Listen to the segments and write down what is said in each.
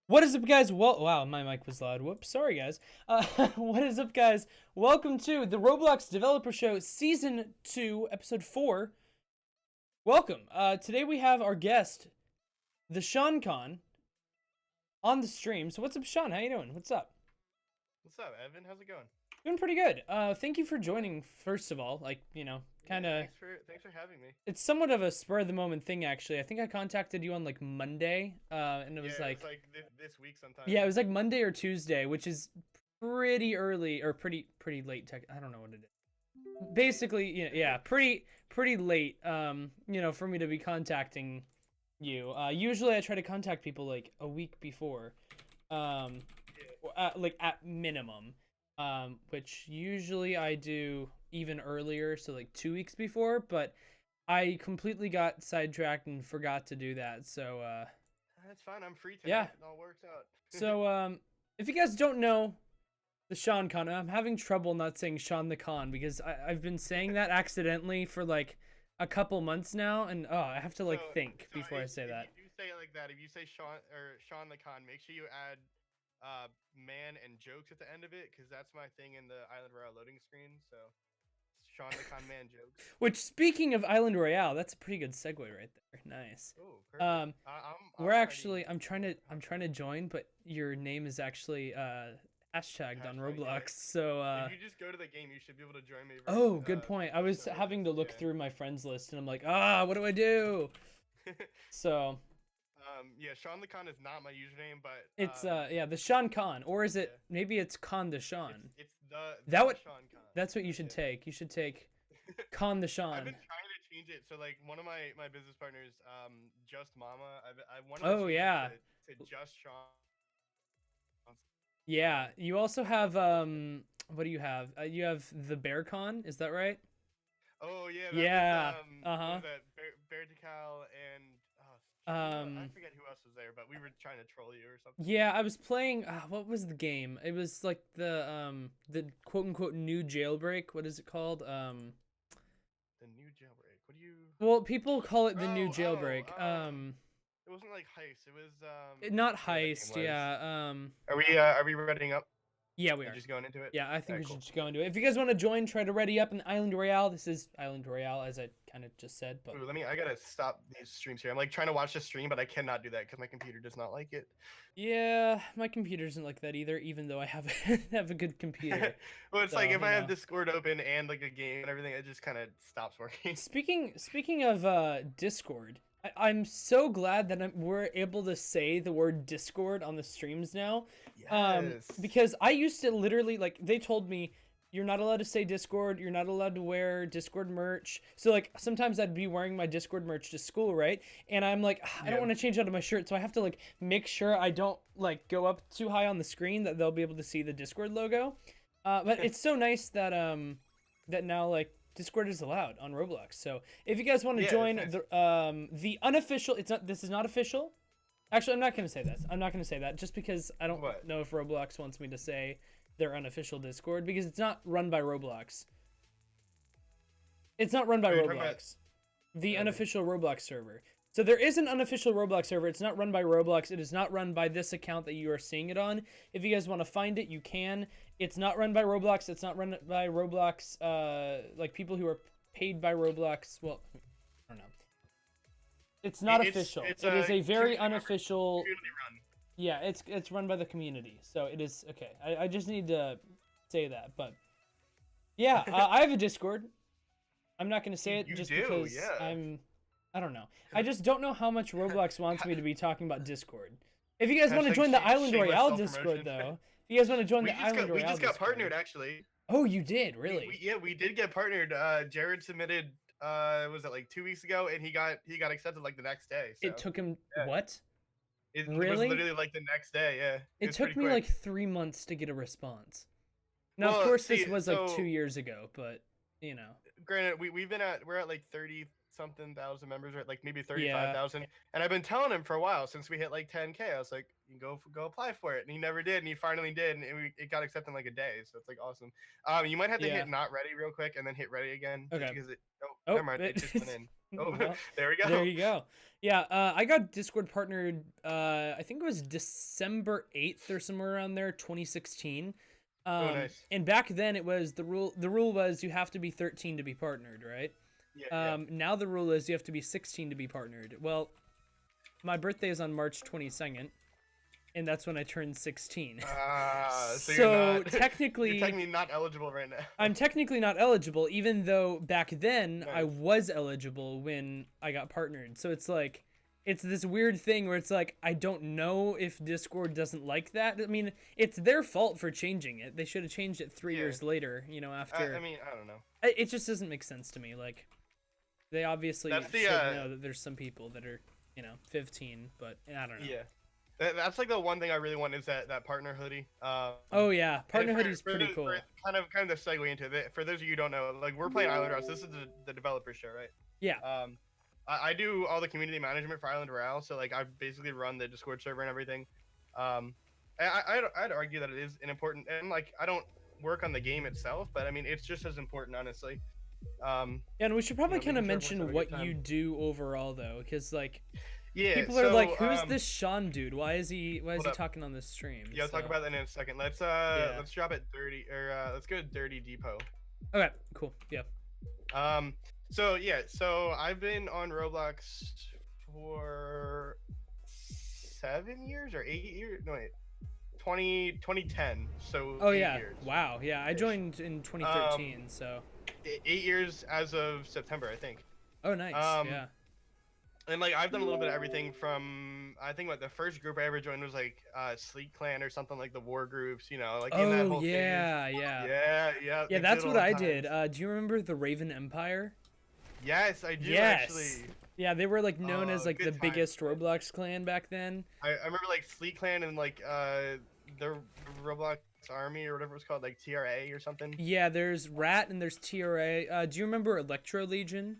What is up, guys? Well, wow, my mic was loud. Whoops, sorry, guys. What is up, guys? Welcome to the Roblox Developer Show, Season 2, Episode 4. Welcome. Today we have our guest, the Sean Con, on the stream. So what's up, Sean? How you doing? What's up? What's up, Evan? How's it going? Doing pretty good. Thank you for joining, first of all. Kind Yeah, of... thanks for having me. It's somewhat of a spur-of-the-moment thing, actually. I think I contacted you on, Monday, and it Yeah, was it like... was like this week sometime. Yeah, it was like Monday or Tuesday, which is pretty early or pretty late tech. I don't know what it is. Basically, yeah, pretty late. For me to be contacting you. Usually I try to contact people like a week before. Um, like at minimum. Which usually I do even earlier, so like 2 weeks before, but I completely got sidetracked and forgot to do that. So That's fine. I'm free tonight. yeah. It all works out. So if you guys don't know the Sean Con, I'm having trouble not saying Sean the Con because I've been saying that accidentally for like a couple months now, and I have to think before I say if that. you do say it like that, if you say Sean the Con, make sure you add man and jokes at the end of it, because that's my thing in the Island Royale loading screen. So Sean the Con man jokes. Which, speaking of Island Royale, that's a pretty good segue right there. Nice. Oh, perfect. I'm We're already. actually I'm trying to join, but your name is actually hashtagged on Hashtag, yeah. Roblox. So If you just go to the game, you should be able to join me. oh, good point. I was So having to look yeah. through my friends list, and I'm like, what do I do? So Yeah, Sean the Con is not my username, but it's yeah, the Sean Con, or is it yeah. maybe it's Con the Sean? It's the That would Sean Con. that's what you should take. You should take Con the I've Sean. been trying to change it. So like one of my business partners, Just Mama, I wanted to Oh change yeah. it to Just Sean. Yeah, you also have what do you have? You have the Bear Con, is that right? Oh yeah, that Yeah. was what Uh-huh. was that? Bear Decal and I Um forget who else was there, but we were trying to troll you or something. yeah, I was playing what was the game? It was like the quote unquote new jailbreak. What is it called? The new jailbreak. What do you? Well, people call it the new Oh jailbreak. It wasn't like heist. It was Not I forget what that game heist, was. yeah. Are we running up? Yeah, we And are. just going into it? Yeah, I think we should Cool. just go into it. If you guys want to join, try to ready up in Island Royale. This is Island Royale, as I kind of just said. But Ooh, I gotta stop these streams here. I'm like trying to watch the stream, but I cannot do that because my computer does not like it. yeah, my computer isn't like that either. Even though I have have a good computer. Well, it's So, like if I have Discord open and like a game and everything, it just kind of stops working. Speaking of Discord, I'm so glad that we're able to say the word Discord on the streams now. Yes. Because I used to literally they told me you're not allowed to say Discord, you're not allowed to wear Discord merch. So like sometimes I'd be wearing my Discord merch to school, right? And I'm like, I don't want to change out of my shirt, so I have to make sure I don't go up too high on the screen that they'll be able to see the Discord logo. But it's so nice that that now Discord is allowed on Roblox. So if you guys want to join nice. the unofficial, this is not official. Actually, I'm not gonna say that. I'm not gonna say that just because I don't know if Roblox wants me to say their unofficial Discord, because it's not run by Roblox. It's not run by Roblox. The unofficial Roblox server. So there is an unofficial Roblox server. It's not run by Roblox. It is not run by this account that you are seeing it on. If you guys want to find it, you can. It's not run by Roblox. It's not run by Roblox, like people who are paid by Roblox. Well, I don't know. It's not official. It is a very unofficial. Run. Yeah, it's run by the community. So it is okay. I just need to say that, but yeah, I have a Discord. I'm not gonna say it just because I don't know. I just don't know how much Roblox wants me to be talking about Discord. If you guys want to join the Island Royale Discord, though, if you guys want to join the Island Royale we just got Discord, partnered actually. Oh, you did, really? We did get partnered. Jared submitted. Was it like 2 weeks ago, and he got accepted like the next day. So. It took him what? It really? was literally like the next day. Yeah. It took me like 3 months to get a response. Now, of course, this was like 2 years ago, but you know. Granted, we're at like 30 something thousand members, right? Like maybe Yeah. 35,000. And I've been telling him for a while since we hit like 10K. I was like, you go apply for it, and he never did, and he finally did, and it got accepted in like a day. So it's like awesome. You might have to Yeah. hit not ready real quick, and then hit ready again, just Okay. because it. Oh, Oh, never mind, it just went in. Oh, well, there we there go. you go. Yeah, I got Discord partnered. I think it was December 8th or somewhere around there, 2016. Oh, nice. And back then it was the rule. The rule was you have to be 13 to be partnered, right? Yeah. Now the rule is you have to be 16 to be partnered. Well, my birthday is on March 22nd, and that's when I turned 16. So So you're technically, technically not eligible right now. I'm technically not eligible, even though back then I Nice. was eligible when I got partnered. So it's like, it's this weird thing where it's like, I don't know if Discord doesn't like that. I mean, it's their fault for changing it. They should have changed it 3 years later, you know, after. I mean, I don't know. It just doesn't make sense to me. Like, they obviously That's the, should know that there's some people that are, 15, but I don't know. Yeah. That's like the one thing I really want is that partner hoodie. Oh yeah, and partner for- hoodie's for pretty the- cool. for kind of the segue into it. For those of you who don't know, like we're playing Island Rouse. This is the developer show, right? Yeah. I do all the community management for Island Rouse, so like I basically run the Discord server and everything. I'd argue that it is an important, and like I don't work on the game itself, but I mean it's just as important, honestly. Yeah, and we should probably kind of making sure everyone's mention having a what good you time. do overall, though, because like Yeah. people are like, "Who's um, this Sean dude? Why is he hold up. talking on this stream?" Yeah, I'll talk So- about that in a second. Let's Yeah. let's drop it 30 or let's go to Dirty Depot. Okay, cool. Yeah. So yeah, so I've been on Roblox for 7 years or 8 years. No wait, 2010. So Oh 8 yeah. years. Wow. Yeah, I Ish. joined in 2013. So. 8 years as of September, I think. Oh, nice. Um, Yeah. And like I've done a little bit of everything from I think what the first group I ever joined was like Sleek Clan or something like the war groups, like in that Oh whole phase. yeah. Yeah, Yeah, the that's good what old I did. times. Do you remember the Raven Empire? Yes, I do Yes. actually. Yeah, they were like known as Oh, like the good times, biggest man. Roblox clan back then. I remember like Sleek Clan and like the Roblox Army or whatever it was called, like TRA or something. Yeah, there's Rat and there's TRA. Do you remember Electro Legion?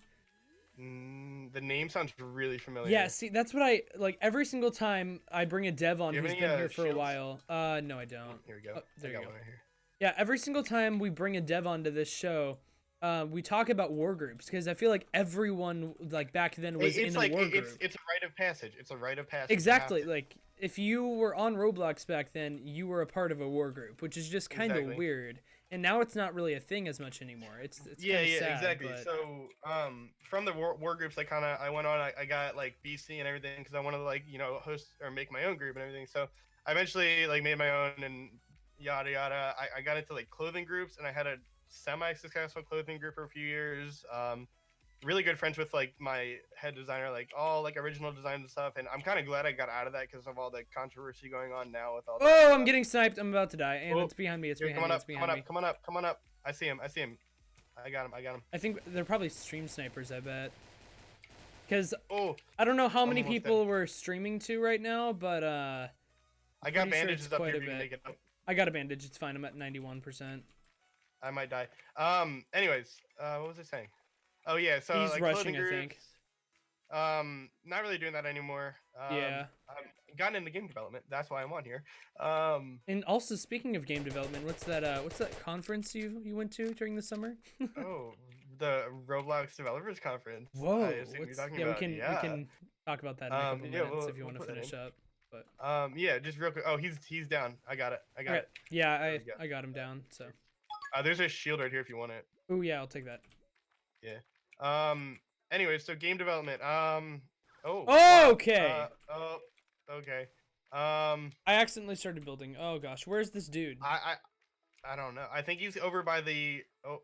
The name sounds really familiar. Yeah, see, that's what I like. Every single time I bring a dev on Do you who's have been any, here for a shields? while. No, I don't. Here we go. Oh, there I you got go. one right here. Yeah, every single time we bring a dev onto this show, we talk about war groups because I feel like everyone like back then was It's in like a war group. it's a rite of passage. It's a rite of passage. You have Exactly. to- Like if you were on Roblox back then, you were a part of a war group, which is just kind of Exactly. weird. And now it's not really a thing as much anymore. It's yeah, kinda sad, exactly. but- So, from the war groups, I went on. I got like BC and everything because I wanted to like host or make my own group and everything. So I eventually like made my own and yada yada. I got into like clothing groups and I had a semi-successful clothing group for a few years. Really good friends with like my head designer, like all like original designs and stuff. And I'm kind of glad I got out of that because of all the controversy going on now with all. That Oh, I'm stuff. getting sniped. I'm about to die, and Oh, it's behind me. It's Here, behind come me. on It's up, behind me. come on up. I see him. I got him. I think they're probably stream snipers. I bet. Because Oh, I don't know how many Almost people dead. we're streaming to right now, but I got pretty sure bandages it's up quite here. a If you can bit. take it up. I got a bandage. It's fine. I'm at 91%. I might die. Anyways, what was I saying? Oh yeah, so He's like rushing, clothing I groups. think. Not really doing that anymore. Yeah. I've gotten into game development. That's why I'm on here. And also, speaking of game development, what's that conference you went to during the summer? Oh, the Roblox Developers Conference. Whoa. I assume you're talking yeah, about. we can talk about that in a couple yeah, minutes if you we'll want to put it finish in. up. But Yeah, just real quick. Oh, he's down. I got it. okay. Yeah, There we go. I got him down. So. There's a shield right here if you want it. Oh yeah, I'll take that. Anyways, so game development. Oh. Oh, wow. okay. Oh. Okay. I accidentally started building. Oh gosh, where's this dude? I don't know. I think he's over by the. Oh.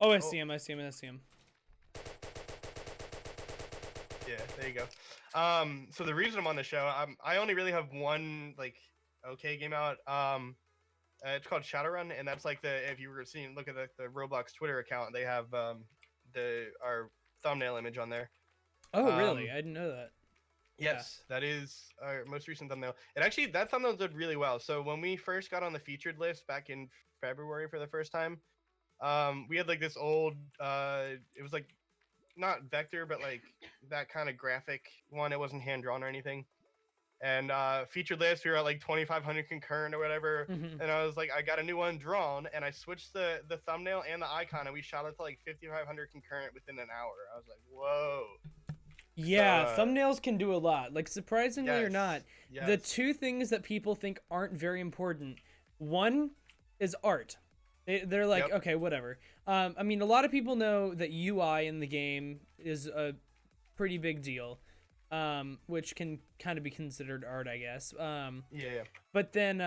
Oh, I see him. I see him. Yeah, there you go. So the reason I'm on the show, I only really have one like okay game out. It's called Shadowrun, and that's like if you were seeing, look at the Roblox Twitter account, they have our thumbnail image on there. Oh really? I didn't know that. Yes, that is our most recent thumbnail. That thumbnail did really well. So when we first got on the featured list back in February for the first time, we had like this old it was like not vector, but like that kind of graphic one. It wasn't hand drawn or anything. And featured list, we were at like 2,500 concurrent or whatever. Mhm. And I was like, I got a new one drawn, and I switched the thumbnail and the icon, and we shot it to like 5,500 concurrent within an hour. I was like, whoa. Yeah, So, thumbnails can do a lot. Like, surprisingly or yes, not, the yes. two things that people think aren't very important, one is art. They're like, Yep. okay, whatever. I mean, a lot of people know that UI in the game is a pretty big deal, which can kind of be considered art, I guess. Yeah. But then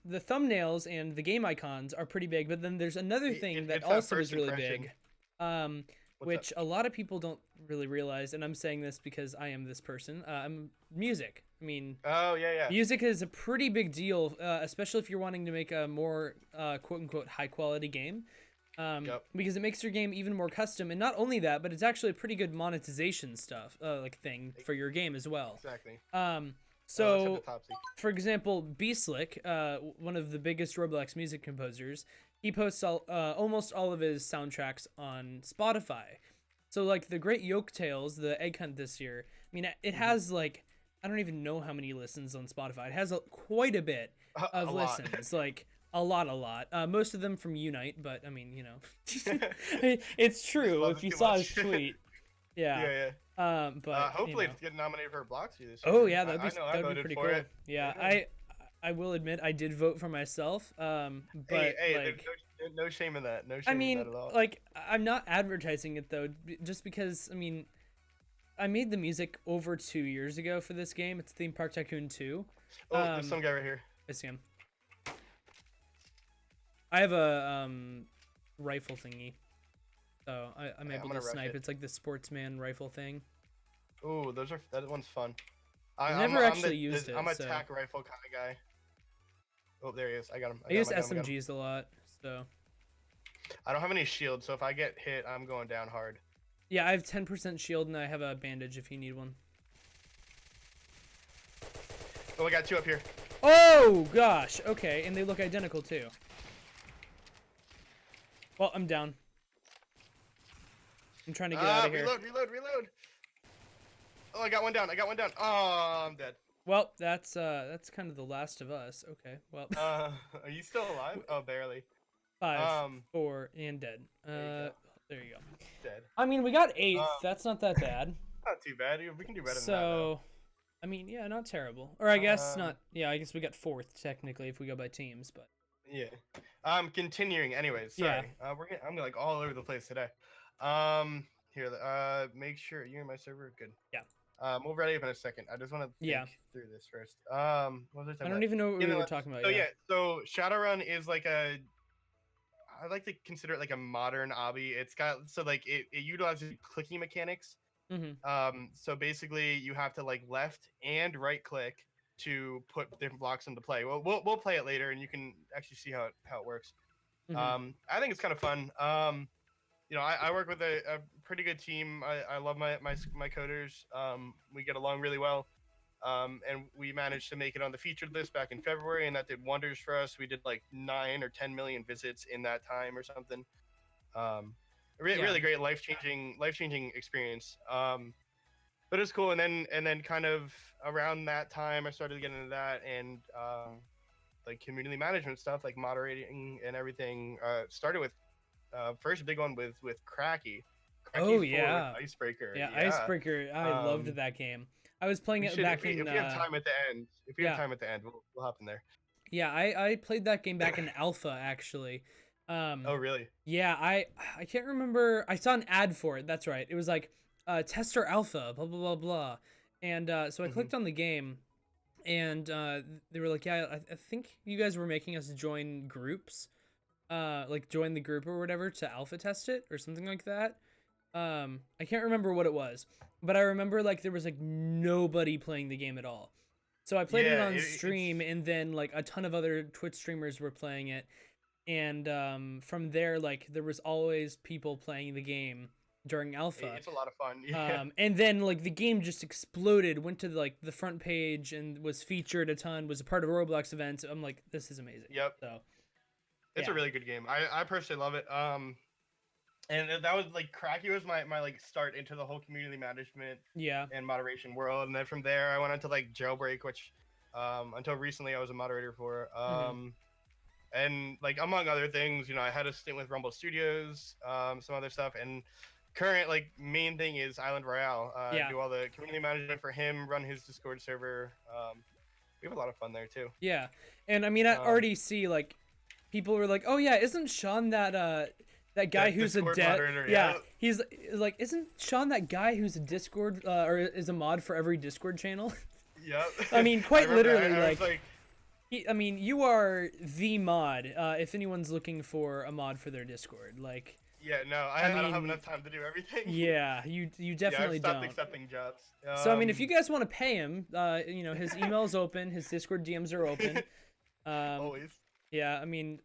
the thumbnails and the game icons are pretty big. But then there's another thing that It's that also first is really impression. big, What's which a lot of people don't really realize. And I'm saying this because I am this person. I'm music. I mean, Oh yeah. music is a pretty big deal, especially if you're wanting to make a more quote unquote high quality game. Yep. Because it makes your game even more custom, and not only that, but it's actually a pretty good monetization stuff, like thing for your game as well. Exactly. So, Except the Topsy. for example, Beastlick, one of the biggest Roblox music composers, he posts almost all of his soundtracks on Spotify. So, like the Great Yoke Tales, the Egg Hunt this year, I mean, it has like I don't even know how many listens on Spotify. It has quite a bit of A lot. listens, like a lot. Most of them from Unite, but I mean, you know, it's true. love If it you too saw much. his tweet, yeah. Yeah. But Hopefully you know. it's getting nominated for a Bloxy this year. Oh yeah, I know I that'd be voted pretty for cool. it. Yeah, Yeah. I will admit I did vote for myself. But Hey, like, there's no shame in that. No shame I in mean, that at all. like, I'm not advertising it though, just because I mean, I made the music over 2 years ago for this game. It's Theme Park Tycoon 2. Oh, there's some guy right here. I see him. I have a rifle thingy, so I'm Yeah, able I'm to gonna rush snipe. it. It's like the sportsman rifle thing. Oh, that one's fun. I've I'm, never I'm actually the, used it. I'm a So tack rifle kind of guy. Oh, there he is. I got him. I use I got him. SMGs a lot. So I don't have any shields, so if I get hit, I'm going down hard. yeah, I have 10% shield and I have a bandage if you need one. Oh, I got two up here. Oh gosh. Okay, and they look identical too. Well, I'm down. I'm trying to get out of here. Reload. Oh, I got one down. Oh, I'm dead. Well, that's kind of the last of us. Okay. Well, Are you still alive? Oh, barely. 5, 4, and dead. There you go. There you go. Dead. I mean, we got 8th. That's not that bad. Not too bad. We can do better than that. So, I mean, yeah, not terrible. Or I guess not. Yeah, I guess we got 4th technically if we go by teams, but Yeah. Continuing. Anyways, Yeah. sorry. I'm like all over the place today. Here. Make sure you're in my server. Good. Yeah. We'll ready up in a second. I just want to think Yeah. through this first. What was I talking I about? don't even know what we Yeah, were talking about. So yeah, so Shadowrun is like I like to consider it like a modern obby. It's got like it utilizes clicking mechanics. Mm-hmm. So basically you have to like left and right click to put different blocks into play. We'll play it later and you can actually see how it works. Mm-hmm. I think it's kind of fun. You know, I work with a pretty good team. I love my coders. We get along really well. And we managed to make it on the featured list back in February, and that did wonders for us. We did like 9 or 10 million visits in that time or something. Really great life changing experience. But it's cool. And then kind of around that time, I started getting into that and like community management stuff, like moderating and everything. Started with first big one with Cracky. Oh yeah, Icebreaker. Yeah, Icebreaker. I loved that game. I was playing it back in. If we have time at the end, have time, we'll hop in there. Yeah, I played that game back in alpha actually. Oh really? Yeah, I can't remember. I saw an ad for it. That's right. It was like tester alpha, blah blah blah blah, and so I clicked on the game, and they were like, yeah, I think you guys were making us join groups, like join the group or whatever to alpha test it or something like that. I can't remember what it was, but I remember like there was like nobody playing the game at all. So I played it on stream, and then like a ton of other Twitch streamers were playing it, and from there like there was always people playing the game during alpha. It's a lot of fun. Yeah. And then like the game just exploded, went to like the front page and was featured a ton, was a part of Roblox events. I'm like, this is amazing. Yep. So it's a really good game. I personally love it. and that was like Cracky was my like start into the whole community management Yeah. and moderation world, and then from there I went into like Jailbreak, which until recently I was a moderator for. Hmm. And like among other things, I had a stint with Rumble Studios, some other stuff, and current like main thing is Island Royale. Yeah. Do all the community management for him, run his Discord server. We have a lot of fun there too. Yeah. And I mean, I Um, already see like people were like, "Oh yeah, isn't Sean that guy that who's Discord a moderator, yeah, he's like, isn't Sean that guy who's a Discord or is a mod for every Discord channel?" Yep. I mean, quite remember, literally, I was like, I mean, you are the mod. If anyone's looking for a mod for their Discord, like, yeah, no, I don't have mean, enough time to do everything. yeah, you definitely yeah, I've stopped don't. accepting jobs. So I mean, if you guys want to pay him, his email's open, his Discord DMs are open. always. Yeah, I mean,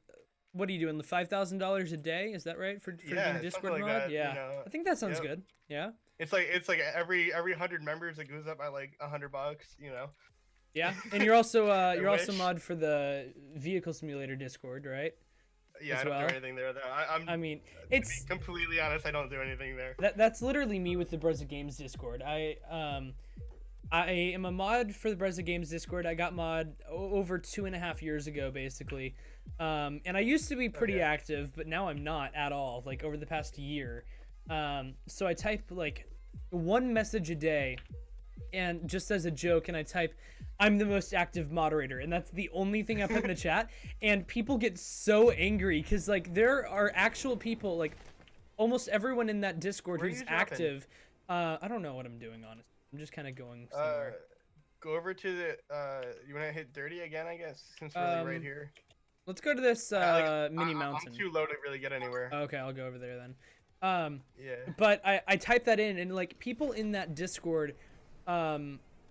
what are you doing? The $5,000 a day? Is that right for Yeah, being Discord something like mod? that, Yeah, I think that sounds yep. good. Yeah, It's like every 100 members it goes up by like $100. yeah, and you're also I also wish. mod for the vehicle simulator Discord, right? Yeah, As I don't well. do anything there though. I mean, To be it's completely honest, I don't do anything there. that's literally me with the Brezza Games Discord. I am a mod for the Brezza Games Discord. I got mod over 2.5 years ago, basically. And I used to be pretty Okay. active, but now I'm not at all, like over the past year. So I type like one message a day, and just as a joke, and I type, "I'm the most active moderator," and that's the only thing I put in the chat. And people get so angry because like there are actual people, like almost everyone in that Discord Where are who's you dropping? active. I don't know what I'm doing, honestly. I'm just kind of going somewhere. Go over to the you wanna hit dirty again, I guess, since we're like right here. Let's go to this mini mountain. I'm too low to really get anywhere. Okay, I'll go over there then. Yeah. But I type that in, and like people in that Discord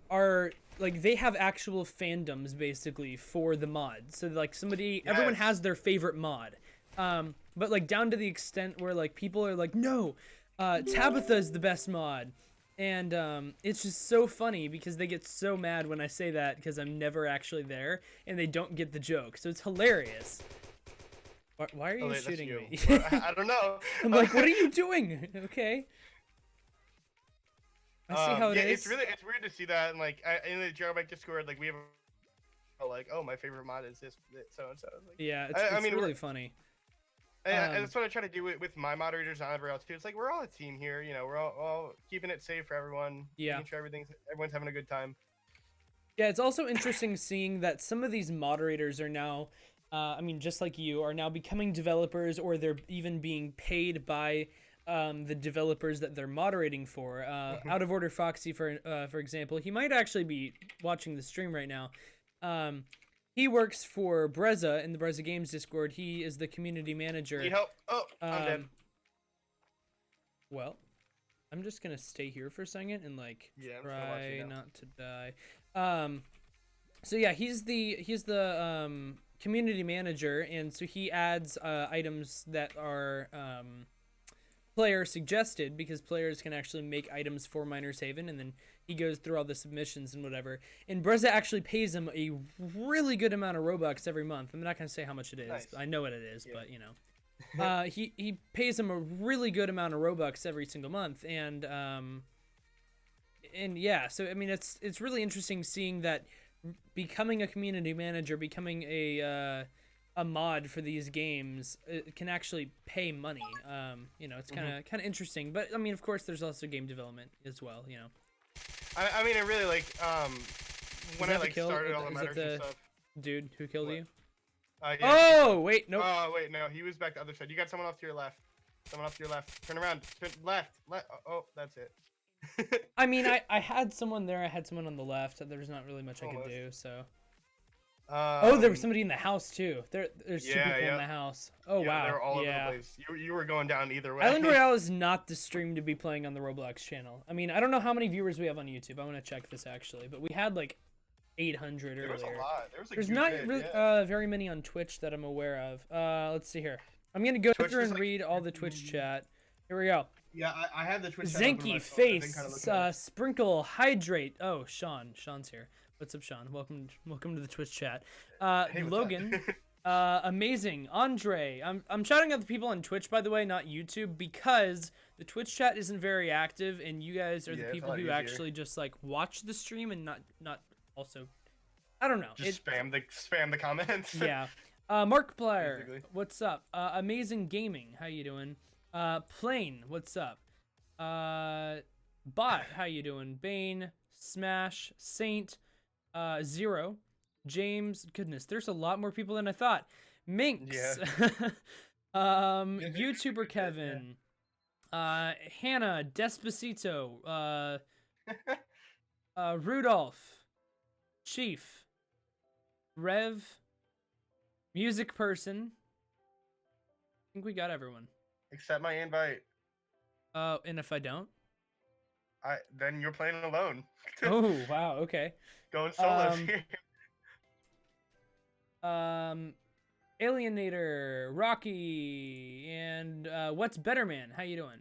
are like, they have actual fandoms basically for the mod. So like everyone Yes. has their favorite mod. But like down to the extent where like people are like, "No, Tabitha is the best mod." And it's just so funny because they get so mad when I say that because I'm never actually there and they don't get the joke. So it's hilarious. Why are you Wait, that's shooting you. me? I don't know. I'm like, what are you doing? Okay. I see how it yeah, is. it's weird to see that, and like in the Jailbreak Discord, like we have like, oh, my favorite mod is this so and so. Like, Yeah, it's I mean, really funny. and that's what I try to do with my moderators and everyone else too. It's like we're all a team here, we're all keeping it safe for everyone. Yeah. Making sure everyone's having a good time. Yeah, it's also interesting seeing that some of these moderators are now, I mean, just like you, are now becoming developers, or they're even being paid by the developers that they're moderating for. Out of Order Foxy, for example, he might actually be watching the stream right now. He works for Brezza in the Brezza Games Discord. He is the community manager. Need help? Oh, I'm dead. Well, I'm just gonna stay here for a second and like Yeah, I'm just gonna watch you try now. not to die. So yeah, he's the community manager, and so he adds items that are player suggested, because players can actually make items for Miners Haven, and then he goes through all the submissions and whatever. And Brezza actually pays him a really good amount of Robux every month. I'm not gonna say how much it is. Nice. I know what it is, Yeah. but you know. He pays him a really good amount of Robux every single month, and yeah, so I mean, it's really interesting seeing that becoming a community manager, becoming a mod for these games, it can actually pay money. It's kind of interesting, but I mean, of course, there's also game development as well. I mean, I really like when I that the like kill? started all the Is that matters and the stuff. dude who killed What? you? Yeah, Oh wait, nope. Oh wait, no, he was back the other side. You got someone off to your left. Someone off to your left. Turn around. Turn left. Oh, that's it. I mean, I had someone there. I had someone on the left. There's not really much I could Almost. do. So. Oh, There was somebody in the house too. There's two Yeah, people in yeah. the house. Oh yeah, wow. They were all yeah. over the place. You were going down either way. Island Royale is not the stream to be playing on the Roblox channel. I mean, I don't know how many viewers we have on YouTube. I want to check this actually, but we had like 800 There was earlier. a lot. There was a There's good not bit, really, yeah. very many on Twitch that I'm aware of. Let's see here. I'm gonna go Twitch through is and like- read all the Twitch chat. Here we go. Yeah, I have the Twitch. chat open on my Zenky, phone. I've been Face, kinda looking at it. Sprinkle, Hydrate. Oh, Sean's here. What's up, Sean? Welcome to the Twitch chat. Hey, what's Logan, Amazing, Andre. I'm shouting out the people on Twitch, by the way, not YouTube, because the Twitch chat isn't very active, and you guys are the Yeah, it's a people lot who easier. actually just like watch the stream and not also. I don't know. Just spam the comments. Yeah. Markiplier, Basically. what's up? Amazing Gaming, how you doing? Plane, what's up? Bot, how you doing? Bane, Smash, Saint, Zero, James. Goodness, there's a lot more people than I thought. Minx, YouTuber Kevin, Hannah, Despacito, Rudolph, Chief, Rev, Music Person. I think we got everyone. Accept my invite. And if I don't? Then you're playing alone. Oh, wow, okay. Going solo Um, here. Alienator, Rocky, and What's Better Man? How you doing?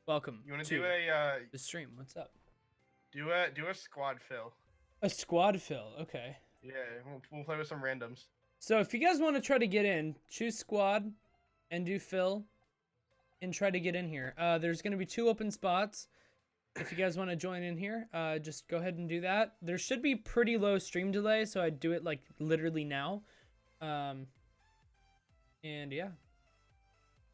Welcome. You want to do a the stream? What's up? do a squad fill? A squad fill. Okay. Yeah, we'll play with some randoms. So if you guys want to try to get in, choose squad, and do fill, and try to get in here. There's gonna be 2 open spots. If you guys want to join in here, just go ahead and do that. There should be pretty low stream delay, so I'd do it like literally now. And yeah.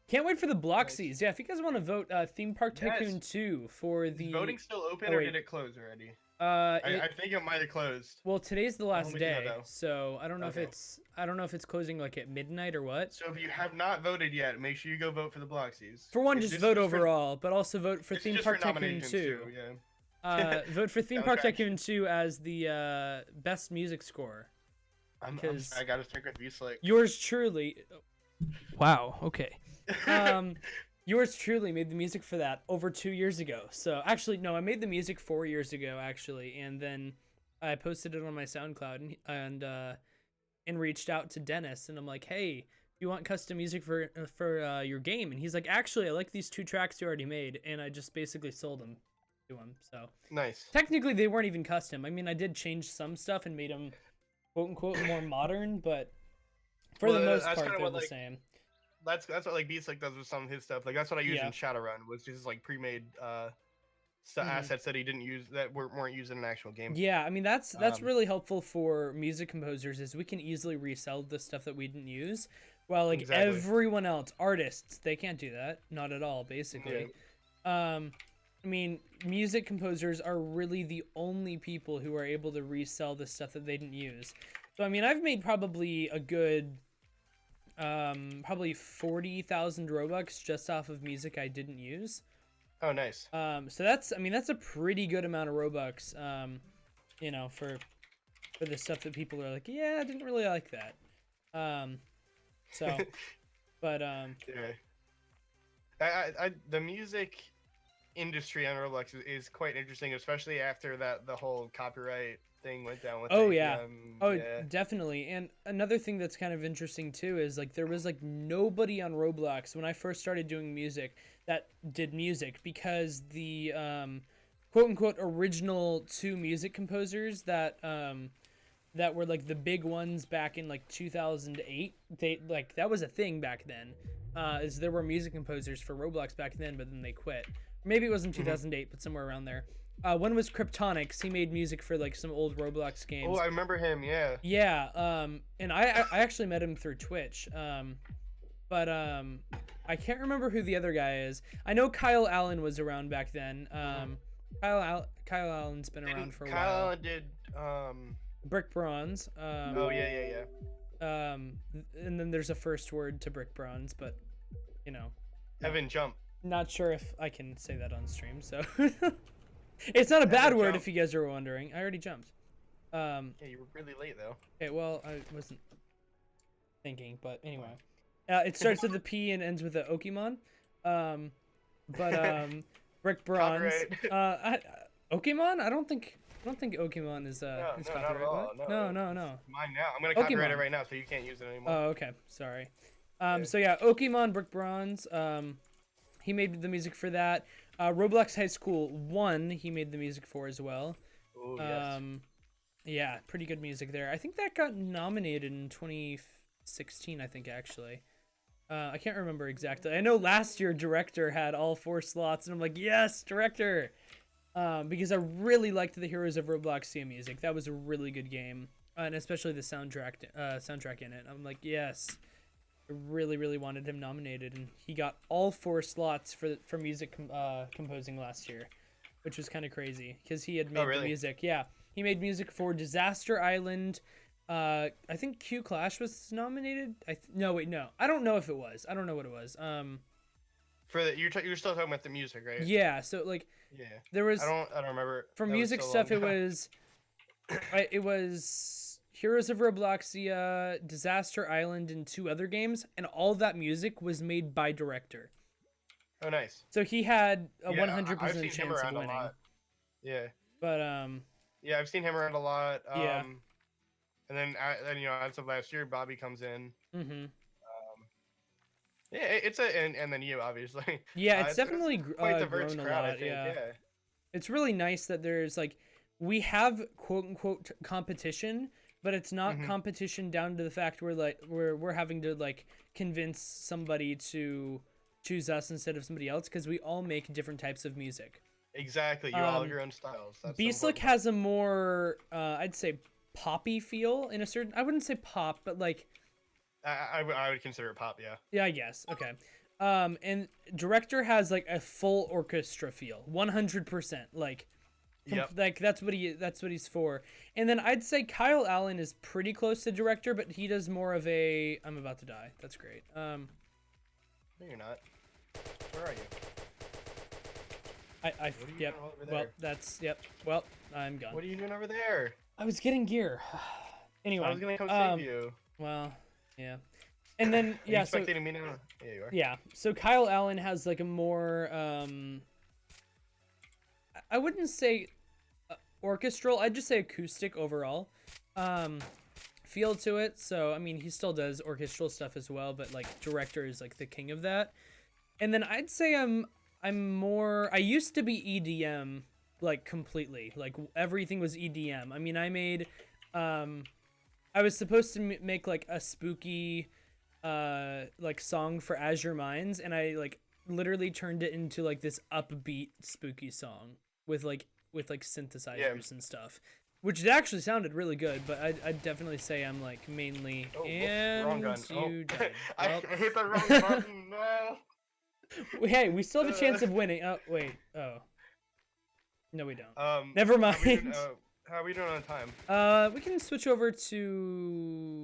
Can't wait for the Bloxies. Yeah, if you guys want to vote Theme Park Tycoon 2 for the... Is voting still open, Oh, or wait. did it close already? I I think it might have closed. Well, today's the last let me know, day, though. so I don't know Okay. if it's closing like at midnight or what. So if you have not voted yet, make sure you go vote for the Bloxies. For one, It's just vote for- overall, but also vote for it's Theme just Park for Tycoon nominations 2. too, yeah. Vote for Theme That Park was actually- Tycoon 2 as the best music score. I gotta stick with V-Slick. Yours truly. Wow. Okay. Yours truly made the music for that over 2 years ago. So actually, no, I made the music 4 years ago actually, and then I posted it on my SoundCloud and reached out to Dennis, and I'm like, hey, do you want custom music for your game? And he's like, actually, I like these 2 tracks you already made, and I just basically sold them to him. So Nice. technically, they weren't even custom. I mean, I did change some stuff and made them quote unquote more modern, but for the most that's part, kinda they're what, the like, same. That's what like V-Slick does with some of his stuff. Like that's what I use Yeah. in Shadowrun, was just like pre-made Mhm. assets that he didn't use, that weren't used in an actual game. Yeah, I mean that's Um, really helpful for music composers, is we can easily resell the stuff that we didn't use, while like Exactly. everyone else, artists, they can't do that, not at all, basically. I mean, music composers are really the only people who are able to resell the stuff that they didn't use. So I mean, I've made probably a good probably 40,000 Robux just off of music I didn't use. Oh, nice. So that's a pretty good amount of Robux, you know, for the stuff that people are like, yeah, I didn't really like that. So, but Yeah. The music industry on Roblox is quite interesting, especially after the whole copyright thing went down with Oh, APM. yeah. Oh, yeah. definitely. And another thing that's kind of interesting too is like there was like nobody on Roblox when I first started doing music that did music, because the quote unquote original 2 music composers that that were like the big ones back in like 2008, they like that was a thing back then. Is there were music composers for Roblox back then, but then they quit. Maybe it was in 2008, but somewhere around there. One was Kryptonics. He made music for like some old Roblox games. Oh, I remember him. Yeah. Yeah, and I actually met him through Twitch. But I can't remember who the other guy is. I know Kyle Allen was around back then. Kyle Allen's been around for a Kyle while. Allen did Brick Bronze. oh yeah. And then there's a first word to Brick Bronze, but you know, Evan Jump. not sure if I can say that on stream. So it's not a bad Evan word Jump. if you guys are wondering. I already jumped. Yeah, you were really late though. Okay, well, I wasn't thinking, but anyway. It starts with a P and ends with a Okemon. Brick Bronze. Okemon? I don't think Okemon is No, is no, not at copyright. all, What? no. No. Mine now. I'm gonna copyright it Pokemon. right now, so you can't use it anymore. Oh, okay. Sorry. Yeah. So yeah, Okemon, Brick Bronze. He made the music for that. Roblox High School 1, he made the music for as well. Oh yes. Yeah, pretty good music there. I think that got nominated in 2016, I think, actually. I can't remember exactly. I know last year Director had all 4 slots, and I'm like, yes, Director! Because I really liked the Heroes of Roblox theme music. That was a really good game, and especially the soundtrack in it. I'm like, yes. I really, really wanted him nominated, and he got all 4 slots for music composing last year, which was kind of crazy because he had made the music. Yeah, he made music for Disaster Island. I think Q Clash was nominated. No, I don't know if it was. I don't know what it was. For the you're still talking about the music, right? Yeah. So like, yeah, there was. I don't remember. For music stuff, it was. It was Heroes of Robloxia, Disaster Island, and 2 other games, and all that music was made by Director. Oh, nice. So he had a 100% I've seen chance him around of winning. a lot. Yeah. But yeah, I've seen him around a lot. Yeah. And then as of last year, Bobby comes in. Mm-hmm. Yeah, it's and then you obviously. Yeah, it's definitely quite diverse grown crowd, a lot. I think. Yeah. It's really nice that there's like, we have quote unquote competition, but it's not competition down to the fact we're having to like convince somebody to choose us instead of somebody else, because we all make different types of music. Exactly, you all have your own styles. Beastlick has a more I'd say poppy feel in a certain. I wouldn't say pop, but like. I would consider it pop, yeah. Yeah, I guess. Okay. And Director has like a full orchestra feel, 100%. Like, like that's what he's for. And then I'd say Kyle Allen is pretty close to Director, but he does more of a. I'm about to die. That's great. No, you're not. Where are you? Yep. Well, that's Well, I'm gone. What are you doing over there? I was getting gear. Anyway, I was gonna come save you. Well, yeah. And then Are you spectating me now? Yeah, you are. Yeah. So Kyle Allen has like a more I wouldn't say orchestral. I'd just say acoustic overall feel to it. So I mean, he still does orchestral stuff as well, but like Director is like the king of that. And then I'd say I'm more. I used to be EDM like completely. Like everything was EDM. I mean, I made I was supposed to make like a spooky like song for Azure Mines, and I like literally turned it into like this upbeat spooky song with synthesizers and stuff, which actually sounded really good. But I'd definitely say I'm like mainly wrong gun. Died. I hit the wrong button. No. Hey, we still have a chance of winning. Oh wait. Oh. No, we don't. Never mind. How are we doing on time? We can switch over to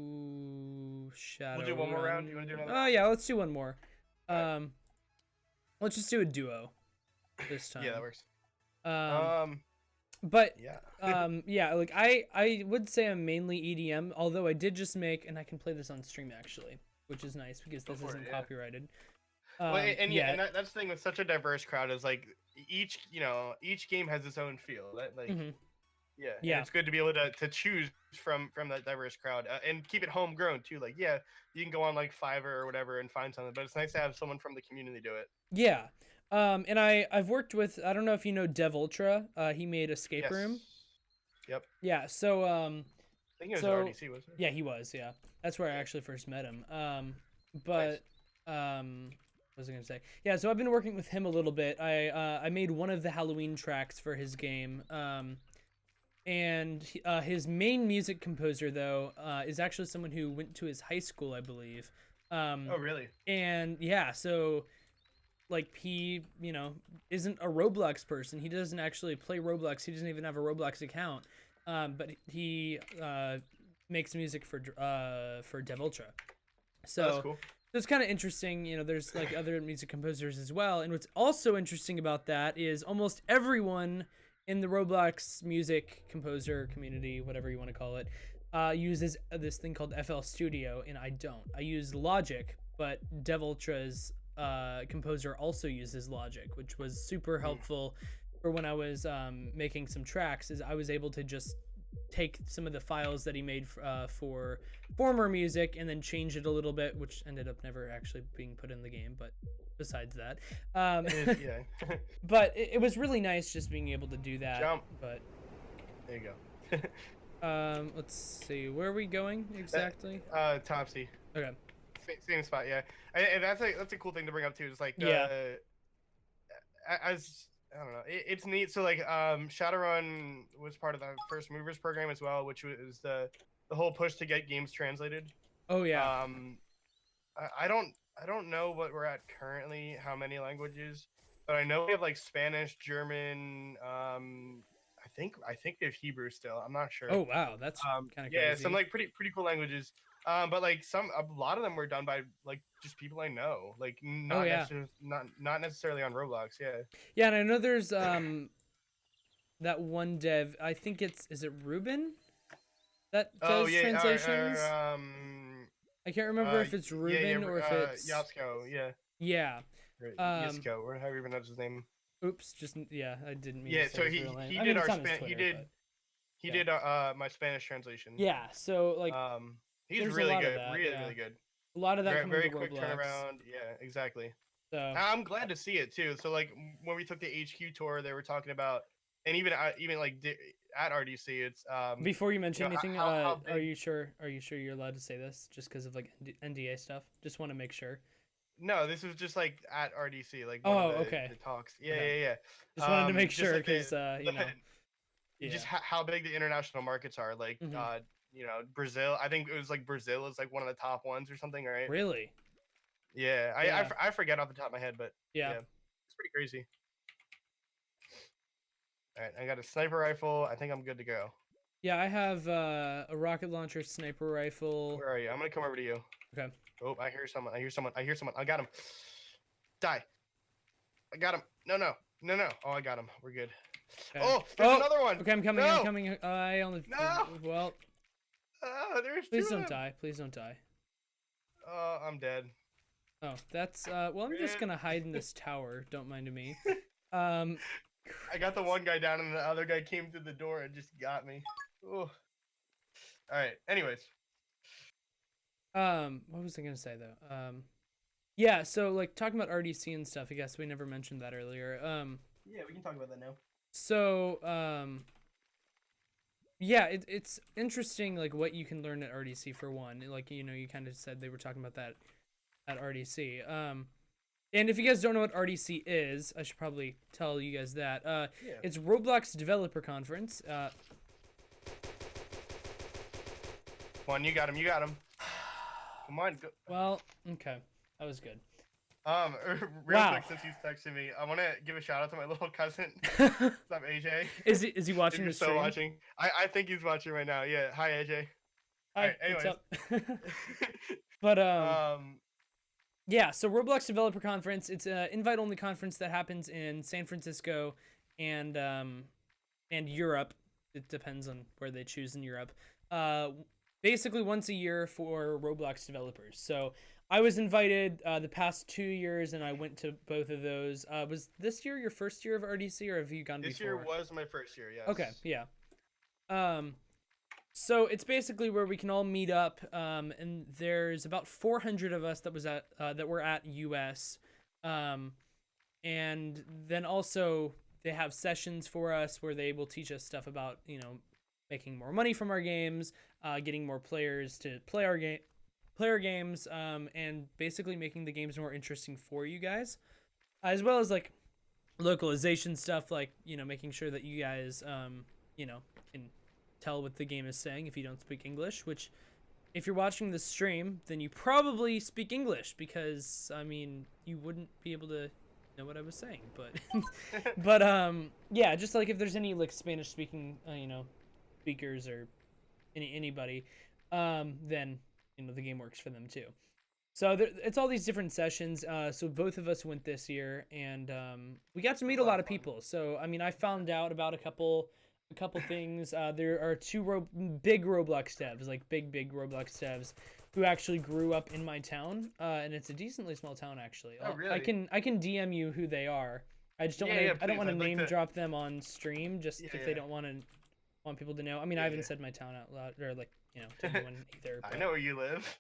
Shadow. We'll do one more round. You want to do another? Oh yeah, let's do one more. Let's just do a duo this time. Yeah, that works. But yeah, like I would say I'm mainly EDM, although I did just make, and I can play this on stream actually, which is nice because this isn't copyrighted. Well, and that's the thing with such a diverse crowd is like each game has its own feel. That like. Yeah. And it's good to be able to choose from that diverse crowd and keep it homegrown too. Like, yeah, you can go on like Fiverr or whatever and find something, but it's nice to have someone from the community do it. Yeah. And I've worked with, I don't know if you know Dev Ultra. He made Escape Room. Yep. Yeah. So I think it was RDC, wasn't it? Yeah, he was. Yeah, that's where I actually first met him. But what was I gonna say? Yeah. So I've been working with him a little bit. I made one of the Halloween tracks for his game. And his main music composer, though, is actually someone who went to his high school, I believe. Oh, really? And yeah, so like he, isn't a Roblox person. He doesn't actually play Roblox. He doesn't even have a Roblox account. But he makes music for Dev Ultra. So that's cool. It's kind of interesting. There's like other music composers as well. And what's also interesting about that is almost everyone in the Roblox music composer community, whatever you want to call it, uses this thing called FL Studio, and I don't. I use Logic, but Dev Ultra's composer also uses Logic, which was super helpful for when I was making some tracks. Is I was able to just take some of the files that he made for former music and then change it a little bit, which ended up never actually being put in the game, but besides that, but it was really nice just being able to do that. Jump. But there you go. Let's see, where are we going exactly? Topsy. Okay. Same spot, yeah. And that's a cool thing to bring up too. Is like Yeah. as I don't know, it's neat. So like Shadowrun was part of the first movers program as well, which was the whole push to get games translated. Oh yeah. Um, I don't know what we're at currently, how many languages, but I know we have like Spanish, German. I think we have Hebrew still. I'm not sure. Oh wow, that's kind of Yeah, crazy. some like pretty cool languages. But like a lot of them were done by like just people I know, like Oh not yeah. necessarily not necessarily on Roblox. Yeah. Yeah, and I know there's that one dev. I think is it Ruben that Oh does yeah. translations. I can't remember if it's Yeah. Ruben or if it's Yasko. Yeah. yeah. Or Um, Yisko, or however you pronounce his name. oops, just yeah, I didn't mean to Yeah. say So his he real name. he I did mean, it's our on his span. Twitter, but He yeah. did my Spanish translation. Yeah, so like He's there's a really lot of good. that. Really Yeah, really good. a lot of that Very coming to very quick Roblox. turnaround. Yeah. Exactly. So I'm glad to see it too. So like when we took the HQ tour, they were talking about, and even like at RDC, it's before you mention anything, how are big. you sure? Are you sure you're allowed to say this? Just because of like NDA stuff. Just want to make sure. No, this was just like at RDC, like one of Oh, okay. the talks. Yeah, Okay. yeah, Just wanted to make just sure like because you know, just yeah. how big the international markets are. Like Hmm. Brazil. I think it was like Brazil is like one of the top ones or something, right? Really? Yeah, Yeah. I forget off the top of my head, but Yeah. yeah, it's pretty crazy. All right, I got a sniper rifle. I think I'm good to go. Yeah, I have a rocket launcher, sniper rifle. Where are you? I'm gonna come over to you. Okay. Oh, I hear someone. I hear someone. I hear someone. I got him. Die. I got him. No. Oh, I got him. We're good. Okay. Oh, there's Oh, another one. okay, I'm coming. I'm No. coming. I only. No. Well, Oh, there's please two don't of them. die. Please don't die. Oh, I'm dead. Oh, that's well. I'm just Man. gonna hide in this tower. Don't mind me. Um, I got the one guy down, and the other guy came through the door and just got me. Oh. All right. Anyways. what was I gonna say though? Yeah. So like talking about RDC and stuff. I guess we never mentioned that earlier. Yeah, we can talk about that now. So yeah, it's interesting like what you can learn at RDC for one. Like you kind of said they were talking about that at RDC. And if you guys don't know what RDC is, I should probably tell you guys that. Yeah. It's Roblox Developer Conference. Come on, you got him. You got him. Come on. Go. Well, okay, that was good. Real Wow. quick, since he's texting me, I want to give a shout out to my little cousin. What's up, AJ? Is he If watching you're the still stream? watching, I think he's watching right now. Yeah. Hi, AJ. Hi, Alright, what's up? But um, yeah, so Roblox Developer Conference, it's an invite-only conference that happens in San Francisco and Europe. It depends on where they choose in Europe. Basically once a year for Roblox developers. So I was invited the past 2 years, and I went to both of those. Was this year your first year of RDC, or have you gone this before? year was my first year. Yes. Okay, yeah. So it's basically where we can all meet up, and there's about 400 of us that were at US, and then also they have sessions for us where they will teach us stuff about making more money from our games, getting more players to play our games, and basically making the games more interesting for you guys, as well as like localization stuff, like making sure that you guys can tell what the game is saying if you don't speak English, which if you're watching this stream, then you probably speak English, because I mean you wouldn't be able to know what I was saying, but but yeah, just like if there's any like Spanish speaking speakers or anybody, then the game works for them too. So it's all these different sessions. So both of us went this year, and we got to meet a lot of people. So I mean, I found out about a couple things. There are two big Roblox devs, like big Roblox devs, who actually grew up in my town, and it's a decently small town actually. Oh, really? I can DM you who they are. I just don't Yeah, want to. yeah, I don't please, want to I'd like name to- drop them on stream, just Yeah, if they yeah. don't want people to know. I mean, I Yeah, haven't yeah. said my town out loud, or like to anyone either. I But know where you live.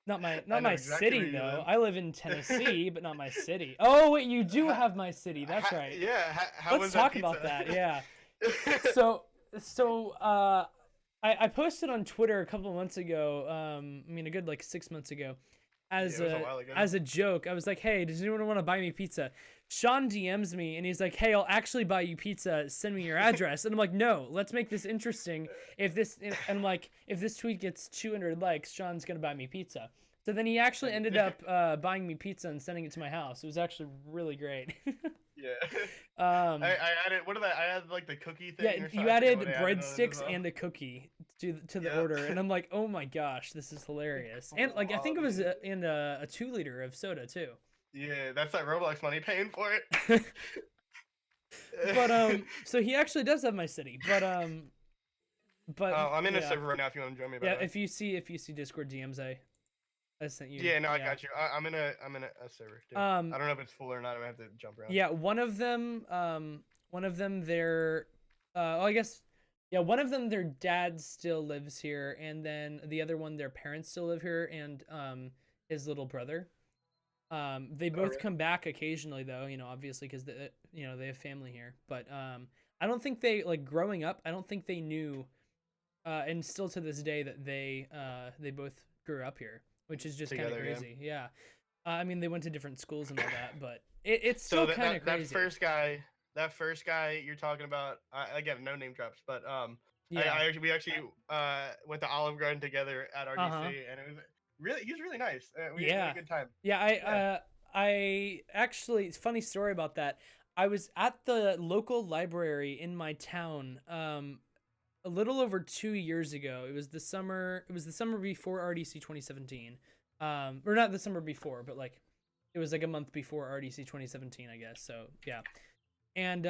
not I my know exactly city where you though. live. I live in Tennessee, but not my city. Oh wait, you do have my city. That's right. Yeah. How Let's was talk that about pizza? that. Yeah. So I posted on Twitter a couple of months ago. I mean, a good like 6 months ago, as Yeah, it was a while ago. as a joke. I was like, "Hey, does anyone want to buy me pizza?" Sean DMs me and he's like, "Hey, I'll actually buy you pizza. Send me your address." And I'm like, "No, let's make this interesting. And I'm like, if this tweet gets 200 likes, Sean's gonna buy me pizza." So then he actually ended up buying me pizza and sending it to my house. It was actually really great. Yeah. um, I added what did I added like the cookie thing. yeah, Or something. you I forget added what I added on it as breadsticks well. and a cookie to the Yeah. order, and I'm like, "Oh my gosh, this is hilarious!" And like, I think it was in a 2 liter of soda too. Yeah, that's that Roblox money paying for it. But so he actually does have my city, but Oh, I'm in a yeah, server right now. If you want to join me, by yeah. the way. If you see Discord DMs, I sent you. Yeah, no, I Yeah. got you. I'm in a server. Too. Um, I don't know if it's full or not. I have to jump around. yeah. One of them, their, well, I guess, yeah. One of them, their dad still lives here, and then the other one, their parents still live here, and his little brother. They both really? come back occasionally, though. Obviously, because they have family here. But I don't think they like growing up. I don't think they knew, and still to this day that they both grew up here, which is just kind of Together, yeah. crazy. Yeah. I mean, they went to different schools and all that, but it's So still kind of crazy. that first guy you're talking about, again, no name drops, but Yeah. we actually went to Olive Garden together at RDC, Uh-huh. and it was he was really nice. We had Yeah. a good time. Yeah. Yeah. I actually, funny story about that. I was at the local library in my town, a little over 2 years ago. It was the summer. It was the summer before RDC 2017. Or not the summer before, but like, it was like a month before RDC 2017, I guess. So yeah. And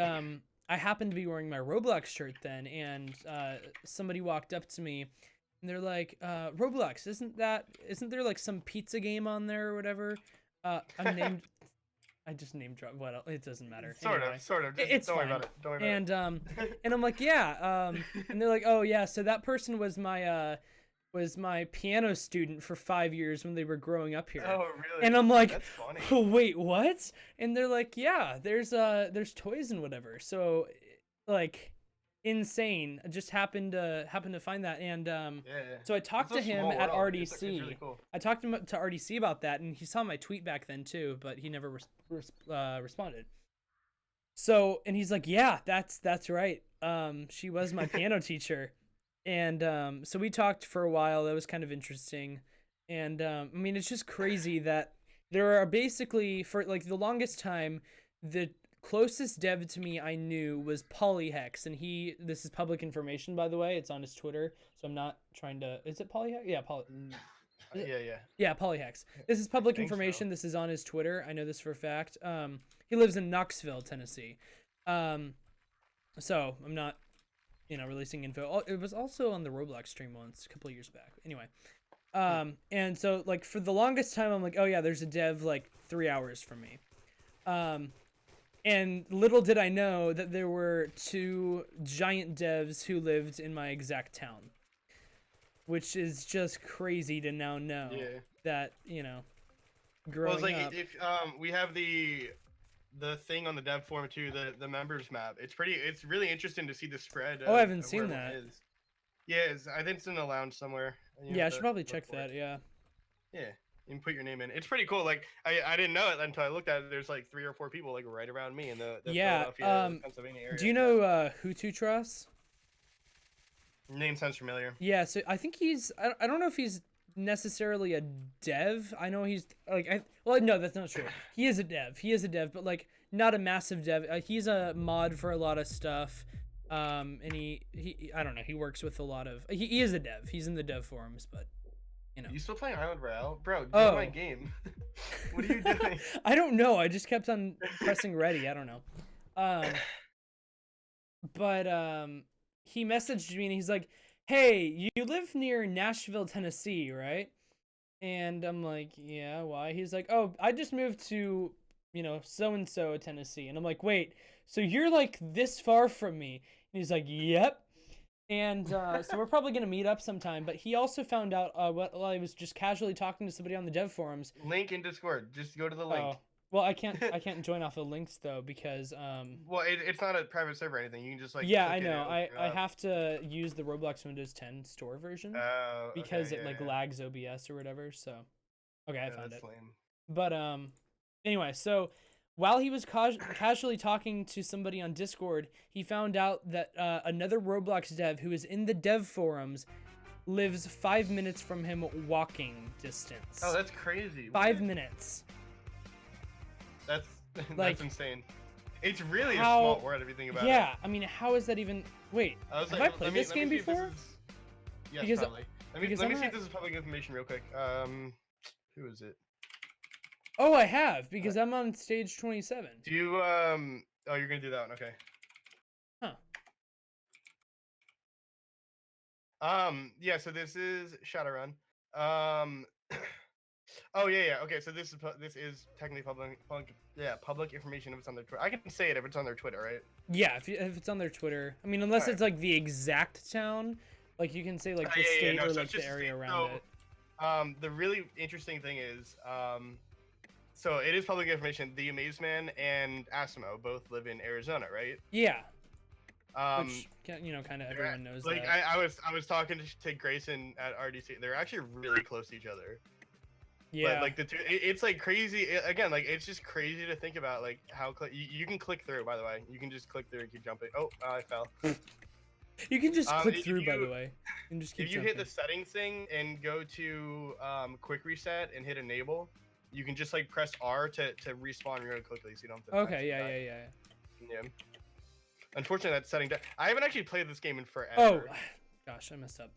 I happened to be wearing my Roblox shirt then, and somebody walked up to me, and they're like, "Roblox, isn't there like some pizza game on there or whatever?" I'm named. I just name drop. What? It doesn't matter. Sort Anyway, of, sort of. Just it's don't worry fine. about it. Don't worry about And and I'm like, yeah. And they're like, "Oh yeah, so that person was my piano student for 5 years when they were growing up here." it. Oh, really? And I'm like, That's funny. "Oh, wait, what?" And they're like, "Yeah, there's toys and whatever." So like insane. I just happened to find that, and Yeah. so I talked to It's a him small at world. RDC. It's really cool. I talked to him to RDC about that, and he saw my tweet back then too, but he never responded. So, and he's like, "Yeah, that's right. She was my piano teacher." And so we talked for a while. That was kind of interesting. And I mean, it's just crazy that there are basically, for like the longest time, the closest dev to me I knew was Polyhex, and this is public information, by the way. It's on his Twitter, so I'm not trying to. Is it Polyhex? Yeah, Yeah. yeah, Polyhex. This is public think so. information. This is on his Twitter. I know this for a fact. He lives in Knoxville, Tennessee. So I'm not, releasing info. It was also on the Roblox stream once, a couple of years back. Anyway, and so like for the longest time, I'm like, oh yeah, there's a dev like 3 hours from me. And little did I know that there were two giant devs who lived in my exact town, which is just crazy to now know that, growing Well, it's like up. if we have the thing on the dev forum too, the members map. It's really interesting to see the spread. Oh, I haven't of seen where everyone that. is. Yeah, I think it's in the lounge somewhere. Yeah, I should probably check that. Yeah. Yeah, you can put your name in. It's pretty cool. Like I didn't know it until I looked at it. There's like 3 or 4 people like right around me in the Yeah, Philadelphia, Pennsylvania area. Do you know Hutu Trust? Name sounds familiar. Yeah, so I think I don't know if he's necessarily a dev. I know he's like well, no, that's not true. He is a dev, but like not a massive dev. He's a mod for a lot of stuff. And he I don't know, he works with a lot of he is a dev. He's in the dev forums, but You still playing Island Royale? Bro, Oh. my game. What are you doing? I don't know. I just kept on pressing ready. I don't know. But he messaged me and he's like, "Hey, you live near Nashville, Tennessee, right?" And I'm like, "Yeah, why?" He's like, "Oh, I just moved to, so and so Tennessee." And I'm like, "Wait, so you're like this far from me?" And he's like, "Yep." And so we're probably gonna meet up sometime. But he also found out while I was just casually talking to somebody on the dev forums. Link in Discord. Just go to the link. Oh, Well, I can't join off of links though because Well, it's not a private server or anything. You can just like yeah, click I it and know. it'll I bring it I up. have to use the Roblox Windows 10 store version Oh, because okay, it like yeah. lags OBS or whatever. So okay, I Yeah, found that's it. lame. But anyway, so while he was casually talking to somebody on Discord, he found out that another Roblox dev who is in the dev forums lives 5 minutes from him walking Oh, distance. that's crazy. 5 minutes. That's Like that's insane. It's really a how? small world if you think about it. Yeah, I mean, how is that even? Wait, I was have like, I played this let me game see if this before? is. Yes, Because probably. because Let I'm me see not. if this is public information real quick. Who is it? Oh, I have Uh, because I'm on stage 27. Do you Oh, you're gonna do that one. Okay. Huh. Yeah. So this is Shadowrun. Um. Oh yeah. Okay. So this is technically public information if it's on their Twitter. I can say it if it's on their Twitter, right? Yeah, if it's on their Twitter. I mean, unless Alright. it's like the exact town, like you can say like the Yeah. state No. or So like it's the just a area state. around it. The really interesting thing is, so it is public information. The Amazeman and Asimo both live in Arizona, right? Yeah, Um, which kind of they're everyone knows like that. I was talking to Grayson at RDC. They're actually really close to each other. Yeah. But like the two, it's like crazy. Again, like it's just crazy to think about like how you can click through. By the way, you can just click through and keep jumping. Oh, I fell. You can just click if through, by you- the way. And just keep If you jumping. hit the settings thing and go to quick reset and hit enable, you can just like press R to respawn really quickly, so you don't have to. Okay, actually yeah. die. Yeah. Unfortunately, that setting. I haven't actually played this game in forever. Oh, gosh, I messed up.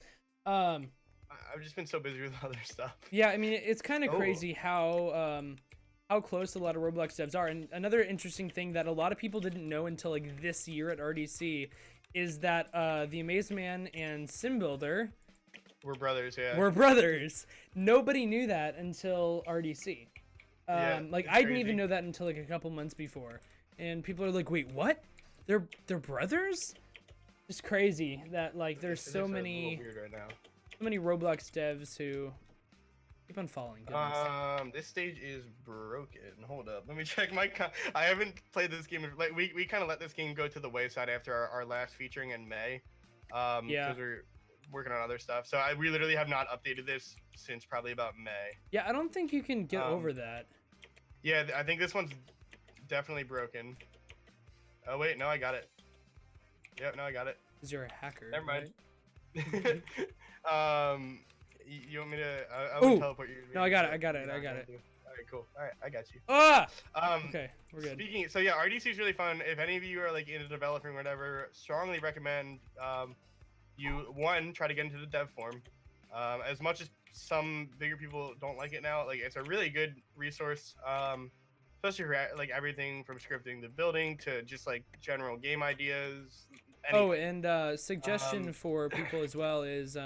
I've just been so busy with other stuff. Yeah, I mean, it's kind of Oh. crazy how close a lot of Roblox devs are. And another interesting thing that a lot of people didn't know until like this year at RDC is that the Amazeman and SimBuilder We're brothers, yeah. were brothers. Nobody knew that until RDC. Yeah, Like it's I didn't crazy. even know that until like a couple months before. And people are like, "Wait, what? They're brothers?" It's crazy that like there's It's so a little many weird right now. Roblox devs who keep on falling. Goodness. This stage is broken. Hold up, let me check my. I haven't played this game. Like we kind of let this game go to the wayside after our last featuring in May. Yeah. Because we're working on other stuff. So we literally have not updated this since probably about May. Yeah, I don't think you can get over that. Yeah, I think this one's definitely broken. Oh wait, no, I got it. Yep, no, I got it. Because you're a hacker. Never mind. right? You want me to? I Ooh. will teleport you. No, I got it, but I got it, you're I not got going it. to. All right, cool. All right, I got you. Ah! Um, Okay, we're good. So yeah, RDC is really fun. If any of you are like into developing or whatever, strongly recommend you try to get into the dev form. As much as some bigger people don't like it now, like it's a really good resource. Especially for like everything from scripting to building to just like general game ideas. Oh, anything. and suggestion for people as well is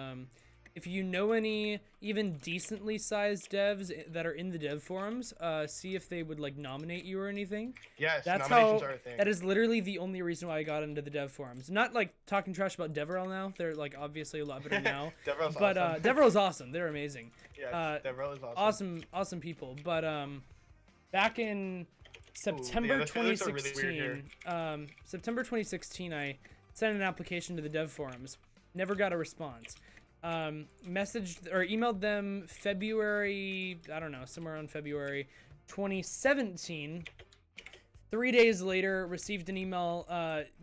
if you know any even decently sized devs that are in the dev forums, see if they would like nominate you or anything. Yes, That's nominations how. are a thing. That is literally the only reason why I got into the dev forums. Not like talking trash about Devrel now. They're like obviously a lot better now. Devrel's but awesome. Devrel's awesome. They're amazing. Yeah, Devrel is awesome. Awesome people. But back in September yeah, those are really weird 2016, September 2016, I sent an application to the dev forums. Never got a response. Messaged or emailed them February, I don't know, somewhere around February 2017. 3 days later, received an email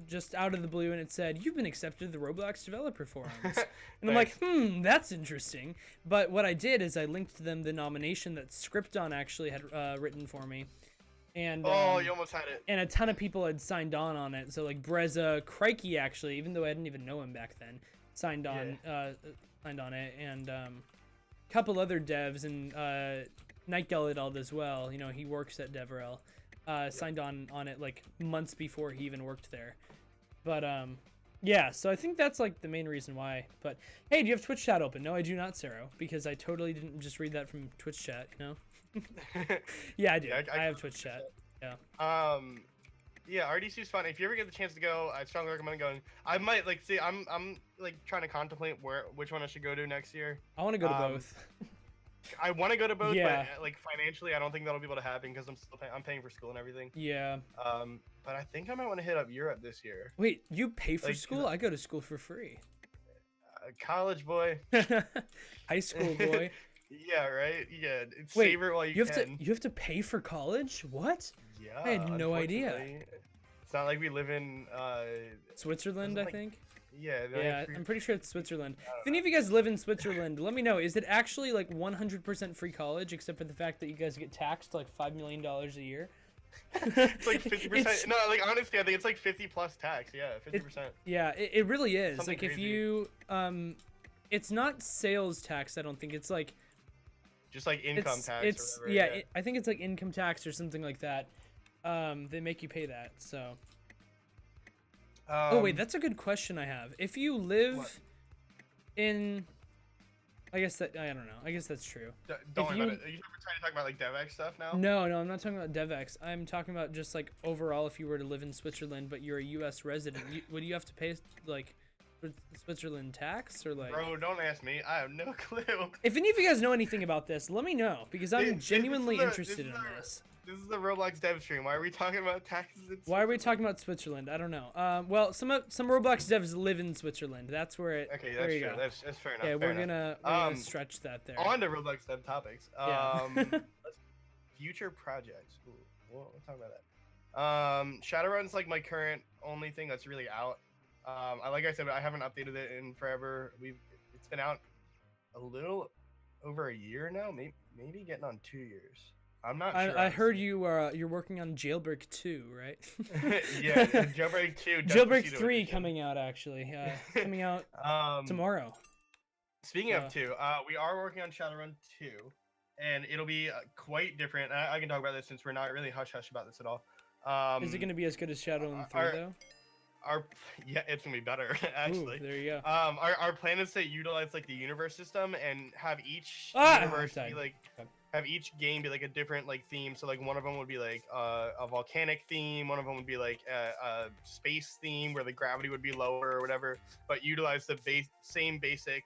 just out of the blue, and it said, "You've been accepted to the Roblox developer forums." And I'm like, that's interesting. But what I did is I linked to them the nomination that Scripton actually had written for me. And you almost had it. and a ton of people had signed on it. So like Breza Crikey actually, even though I didn't even know him back then, signed on it, and a couple other devs and Night Gulladald as well. You know, he works at Devrel. Signed on it like months before he even worked there. But yeah, so I think that's like the main reason why. But hey, do you have Twitch chat open? No, I do not, Saro, because I totally didn't just read that from Twitch chat, you know? Yeah, I do. Yeah, I have Twitch chat. Yeah. Yeah, RDC is fun. If you ever get the chance to go, I strongly recommend going. I might like see. I'm like trying to contemplate which one I should go to next year. I want to go to both. I want to go to both, Yeah. but like financially, I don't think that'll be able to happen because I'm paying for school and everything. Yeah. But I think I might want to hit up Europe this year. Wait, you pay for Like, school? I go to school for free. College boy. High school boy. Yeah, right. Yeah, Wait, savor it while you you have can. to pay for college? What? Yeah, I had no idea. unfortunately. It's not like we live in Switzerland, I like- think. yeah. Yeah, I'm pretty sure it's Switzerland. If any of you guys live in Switzerland, let me know. Is it actually like 100% free college, except for the fact that you guys get taxed like $5 million a year? It's like 50%. It's- No, like honestly, I think it's like 50 plus tax. Yeah, 50%. Yeah, it really is. Something like if crazy. you it's not sales tax. I don't think it's like Just like income it's tax. it's or whatever, yeah. I think it's like income tax or something like that. They make you pay that. So. Oh wait, that's a good question I have. If you live What? in, I guess that I don't know. I guess that's true. Don't if worry you- about it. Are you trying to talk about like DevX stuff now? No, I'm not talking about DevX. I'm talking about just like overall. If you were to live in Switzerland, but you're a U.S. resident, would you have to pay like Switzerland tax or like? Bro, don't ask me. I have no clue. If any of you guys know anything about this, let me know because I'm This is genuinely the- interested in this is the- this. This is the Roblox dev stream. Why are we talking about taxes? Why are we talking about Switzerland? I don't know. Well, some Roblox devs live in Switzerland. That's where it. Okay, there that's you true. go. That's fair enough. Yeah, fair we're enough. gonna stretch that there. On to Roblox dev topics. Yeah. Future projects. Ooh, we'll talk about that. Shadowrun's like my current only thing that's really out. Like I said, I haven't updated it in forever. It's been out a little over a year now, maybe getting on 2 years. I'm not sure. I heard you're working on Jailbreak 2, right? Yeah, Jailbreak 2. Jailbreak Despacito 3 edition. coming out actually. Coming out tomorrow. Speaking of 2, we are working on Shadowrun 2, and it'll be quite different. I can talk about this since we're not really hush hush about this at all. Is it going to be as good as Shadowrun 3 though? Yeah, it's gonna be better actually. Ooh, there you go. Our plan is to utilize like the universe system and have each universe be like have each game be like a different like theme. So like one of them would be like a volcanic theme, one of them would be like a space theme where the gravity would be lower or whatever, but utilize the same basic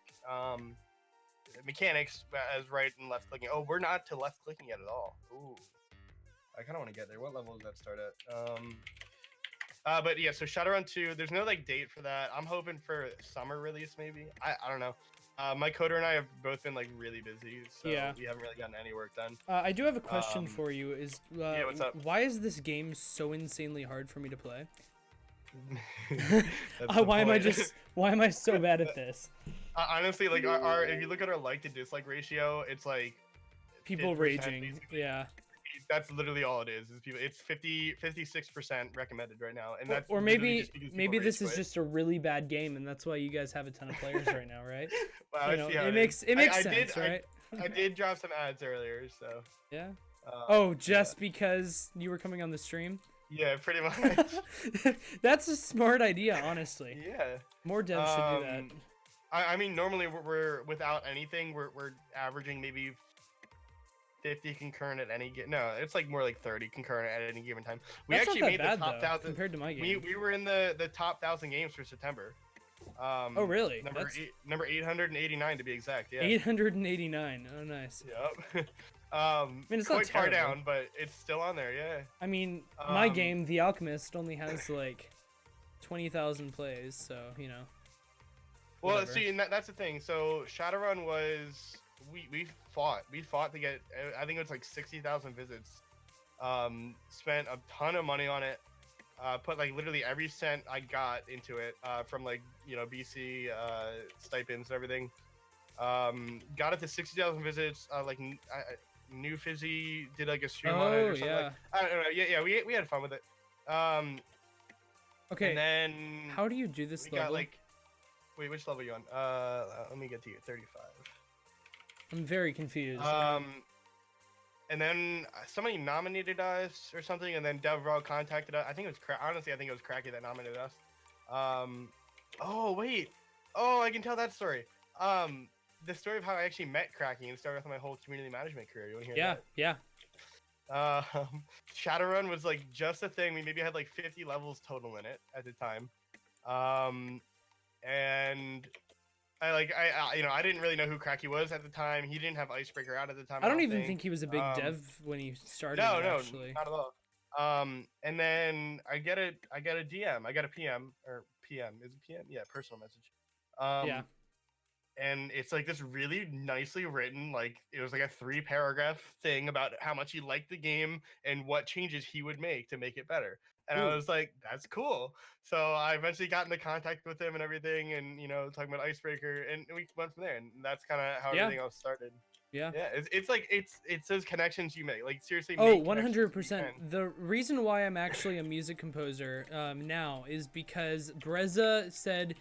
mechanics as right and left clicking. Oh, we're not to left clicking yet at all. Ooh, I kind of want to get there. What level does that start at? But yeah, so Shadowrun 2, there's no like date for that. I'm hoping for summer release maybe. I don't know. My coder and I have both been like really busy, so Yeah. we haven't really gotten any work done. I do have a question for you. Is yeah, what's up? why is this game so insanely hard for me to play? That's the Why am I point. why am I so bad at this? Honestly, like our if you look at our like to dislike ratio, it's like People 50% raging. basically. Yeah. That's literally all it is people. It's 56% recommended right now, and that's Or literally maybe just because people maybe rage this is quit. just a really bad game and that's why you guys have a ton of players right now, right? Wow, You know, I see how it is. makes I sense, did, right? I did drop some ads earlier, so. Yeah. Oh, Just because you were coming on the stream? Yeah, pretty much. That's a smart idea, honestly. Yeah. More devs should do that. I mean, normally we're without anything, we're averaging maybe 50 concurrent at any no, it's like more like 30 concurrent at any given time. We That's actually not made that the top bad, though, 1,000 compared to my game. We were in the top 1,000 games for September. Oh really? Number 889 to be exact. Yeah. 889. Oh nice. Yep. mean, it's not quite far terrible. down, but it's still on there. Yeah. I mean, my Um, game, The Alchemist, only has like 20,000 plays, so you know. Well, whatever. see, and that's the thing. So Shadowrun was we fought to get. I think it was like 60,000 visits. Spent a ton of money on it. Put like literally every cent I got into it. From like BC stipends and everything. Got it to 60,000 visits. New Fizzy did like a stream on it or something. yeah. Like, I don't know. Yeah, we had fun with it. Okay. And then How do you do this we level? got like. Wait, which level are you on? Let me get to you. 35. I'm very confused. And then somebody nominated us or something, and then DevRaw contacted us. I think it was honestly, I think it was Cracky that nominated us. Oh wait, oh I can tell that story. The story of how I actually met Cracky and started with my whole community management career. You want to hear that? yeah. Shadowrun was like just a thing. We maybe had like 50 levels total in it at the time. And I didn't really know who Cracky was at the time. He didn't have Icebreaker out at the time. I I don't don't even think think. he was a big Um, dev when he started. no, Actually, not at all. And then I get a DM. I got a PM or PM. Is it PM? Yeah, personal message. yeah. Um, and it's like this really nicely written, like it was like a 3 paragraph thing about how much he liked the game and what changes he would make to make it better. And I Ooh. was like, that's cool. So I eventually got into contact with him and everything, and talking about Icebreaker, and we went from there. And that's kind of how Yeah. everything else started. Yeah. Yeah, it's like it's those connections you make. Like seriously, Oh, make connections if you 100%. can. The reason why I'm actually a music composer now is because Breza said,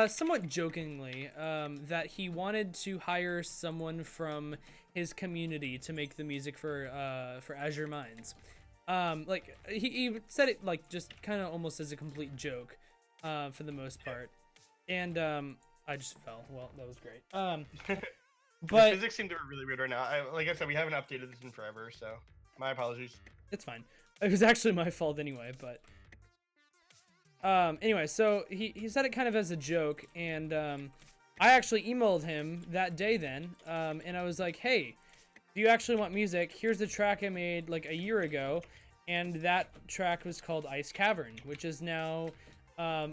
somewhat jokingly, that he wanted to hire someone from his community to make the music for Azure Mines. Like he said it like just kind of almost as a complete joke, for the most part. And I just fell. Well, that was great. The But physics seem to be really weird right now. Like I said, we haven't updated this in forever, so my apologies. it's fine. It was actually my fault anyway, but anyway, so he said it kind of as a joke, and I actually emailed him that day then, and I was like, hey, do you actually want music? Here's the track I made like a year ago, and that track was called Ice Cavern, which is now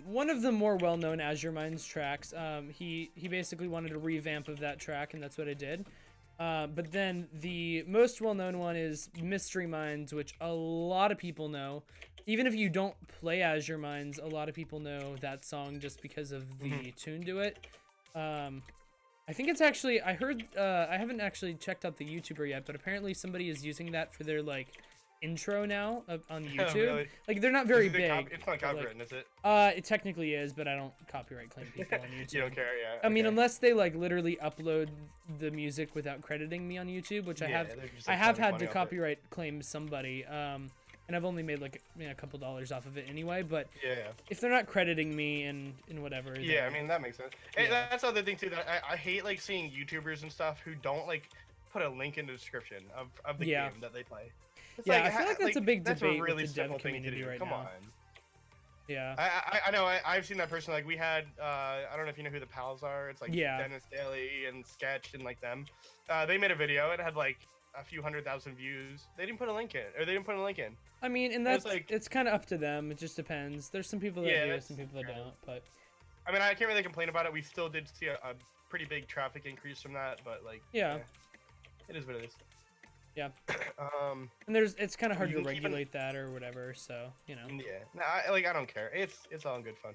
one of the more well-known Azure Mines tracks. He basically wanted a revamp of that track, and that's what I did. But then the most well-known one is Mystery Mines, which a lot of people know. Even if you don't play Azure Mines, a lot of people know that song just because of the tune to it. I think it's actually, I heard, I haven't actually checked out the YouTuber yet, but apparently somebody is using that for their, like, intro now on YouTube. Really? Like, they're not very Is it big. it's not copywritten, is it? It technically is, but I don't copyright claim people on YouTube. You don't care, yeah. I mean, okay. unless they like literally upload the music without crediting me on YouTube, which I Yeah, have. they're just, I like, have trying had to to be funny off it. copyright claim somebody, and I've only made like a couple dollars off of it anyway. But Yeah. if they're not crediting me and whatever, Yeah, then- I mean that makes sense. And Yeah. that's the other thing too that I hate like seeing YouTubers and stuff who don't like put a link in the description of the Yeah. game that they play. It's Yeah, I feel like that's a big that's debate a with really the dev simple thing to community do. right Come now. on. yeah, I know I've seen that person. Like we had I don't know if you know who the pals are. It's like Yeah. Dennis Daly and Sketch and like them. They made a video. It had like a few 100,000 views. They didn't put a link in, or they didn't put a link in. I mean, and It's that's like- it's kind of up to them. It just depends. There's some people that Yeah, do it, that's some people that true. don't. But I mean, I can't really complain about it. We still did see a pretty big traffic increase from that, but like Yeah. it is what it is. Yeah. Um. and it's kind of hard You to can keep an- regulate that or whatever. So Yeah. No, I don't care. It's all in good fun.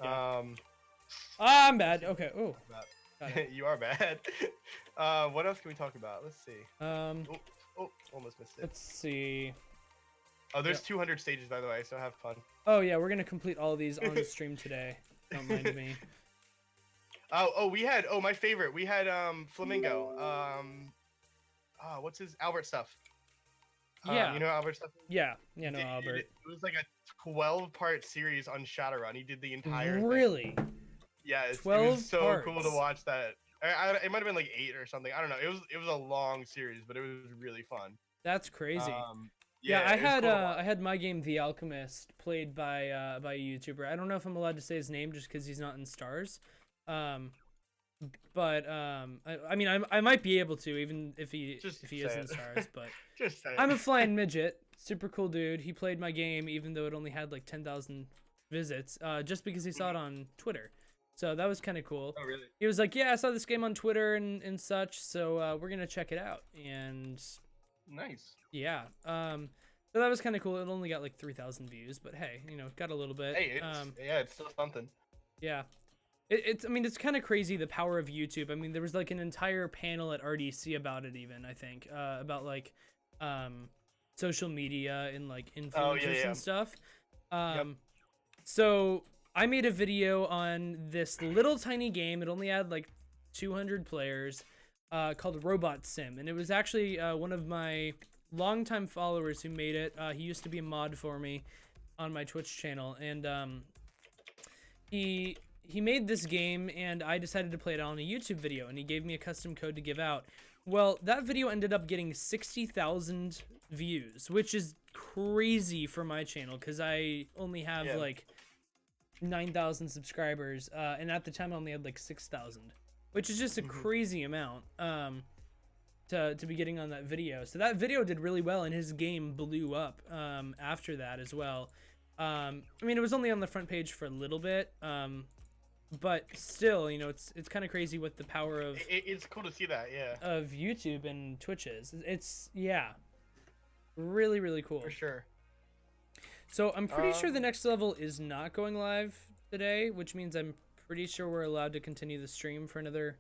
Yeah. I'm bad. Okay. Oh. But- Got it. you are bad. What else can we talk about? Let's see. Oh, almost missed it. Let's see. Oh, there's 200 stages by the way, so have fun. Oh yeah, we're gonna complete all of these on the stream today. Don't mind me. We had my favorite. We had Flamingo. What's his Albert stuff? Yeah. You know Albert stuff? Yeah. Yeah. No, It Albert. was like a 12-part series on Shadowrun. He did the entire thing. Really? Yeah, it 12 was so cool to parts. watch that. It might have been like 8 or something. I don't know. It was a long series, but it was really fun. That's crazy. Yeah, I it was had cool to watch. I had my game The Alchemist played by a YouTuber. I don't know if I'm allowed to say his name just because he's not in stars. But I mean I might be able to even if he Just is say in it. stars. But Just say I'm it. a flying midget, super cool dude. He played my game even though it only had like 10,000 visits, just because he saw it on Twitter. So that was kind of cool. Oh really? He was like, "Yeah, I saw this game on Twitter and such, so we're gonna check it out." And Nice. yeah, so that was kind of cool. It only got like 3,000 views, but hey, it got a little bit. Hey, it's still something. Yeah, I mean, it's kind of crazy the power of YouTube. I mean, there was like an entire panel at RDC about it, even I think, about like social media and like influencers and stuff. So I made a video on this little tiny game. It only had like 200 players, called Robot Sim, and it was actually one of my longtime followers who made it. He used to be a mod for me on my Twitch channel, and he made this game, and I decided to play it on a YouTube video, and he gave me a custom code to give out. Well, that video ended up getting 60,000 views, which is crazy for my channel because I only have like 9,000 subscribers, and at the time I only had like 6,000, which is just a crazy amount to be getting on that video. So that video did really well, and his game blew up after that as well. I mean, it was only on the front page for a little bit, but still, you know, it's kind of crazy what the power of it's cool to see that, yeah, of YouTube and Twitch is. It's yeah, really, really cool for sure. So I'm pretty sure the next level is not going live today, which means I'm pretty sure we're allowed to continue the stream for another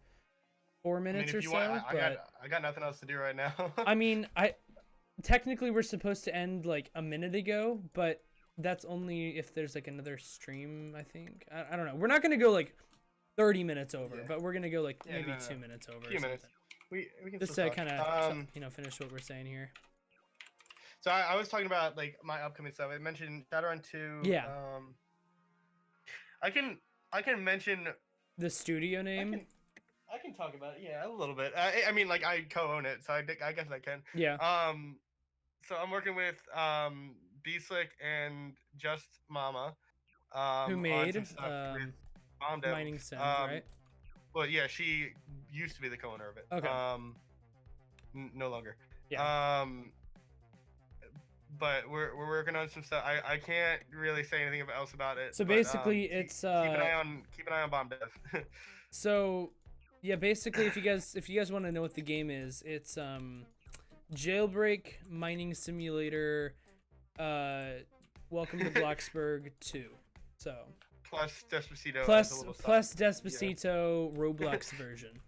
4 minutes or so. I got nothing else to do right now. I mean, technically we're supposed to end like a minute ago, but that's only if there's like another stream, I think. I don't know. We're not gonna go like 30 minutes over, but we're gonna go like maybe 2 minutes over. A few minutes. We can just to kind of you know, finish what we're saying here. So I was talking about like my upcoming stuff. I mentioned Shadowrun 2. Yeah. I can mention the studio name. I can talk about it, yeah, a little bit. I mean, like I co-own it, so I guess I can. Yeah. So I'm working with B-Slick and Just Mama. Who made Mining Sim, right? Well, yeah, she used to be the co-owner of it. Okay. No longer. Yeah. But we're working on some stuff. I can't really say anything else about it. So basically, it's keep an eye on Bomb Dev. So, yeah, basically, if you guys want to know what the game is, it's Jailbreak Mining Simulator. Welcome to Bloxburg 2. So plus Despacito. Plus Despacito Roblox version.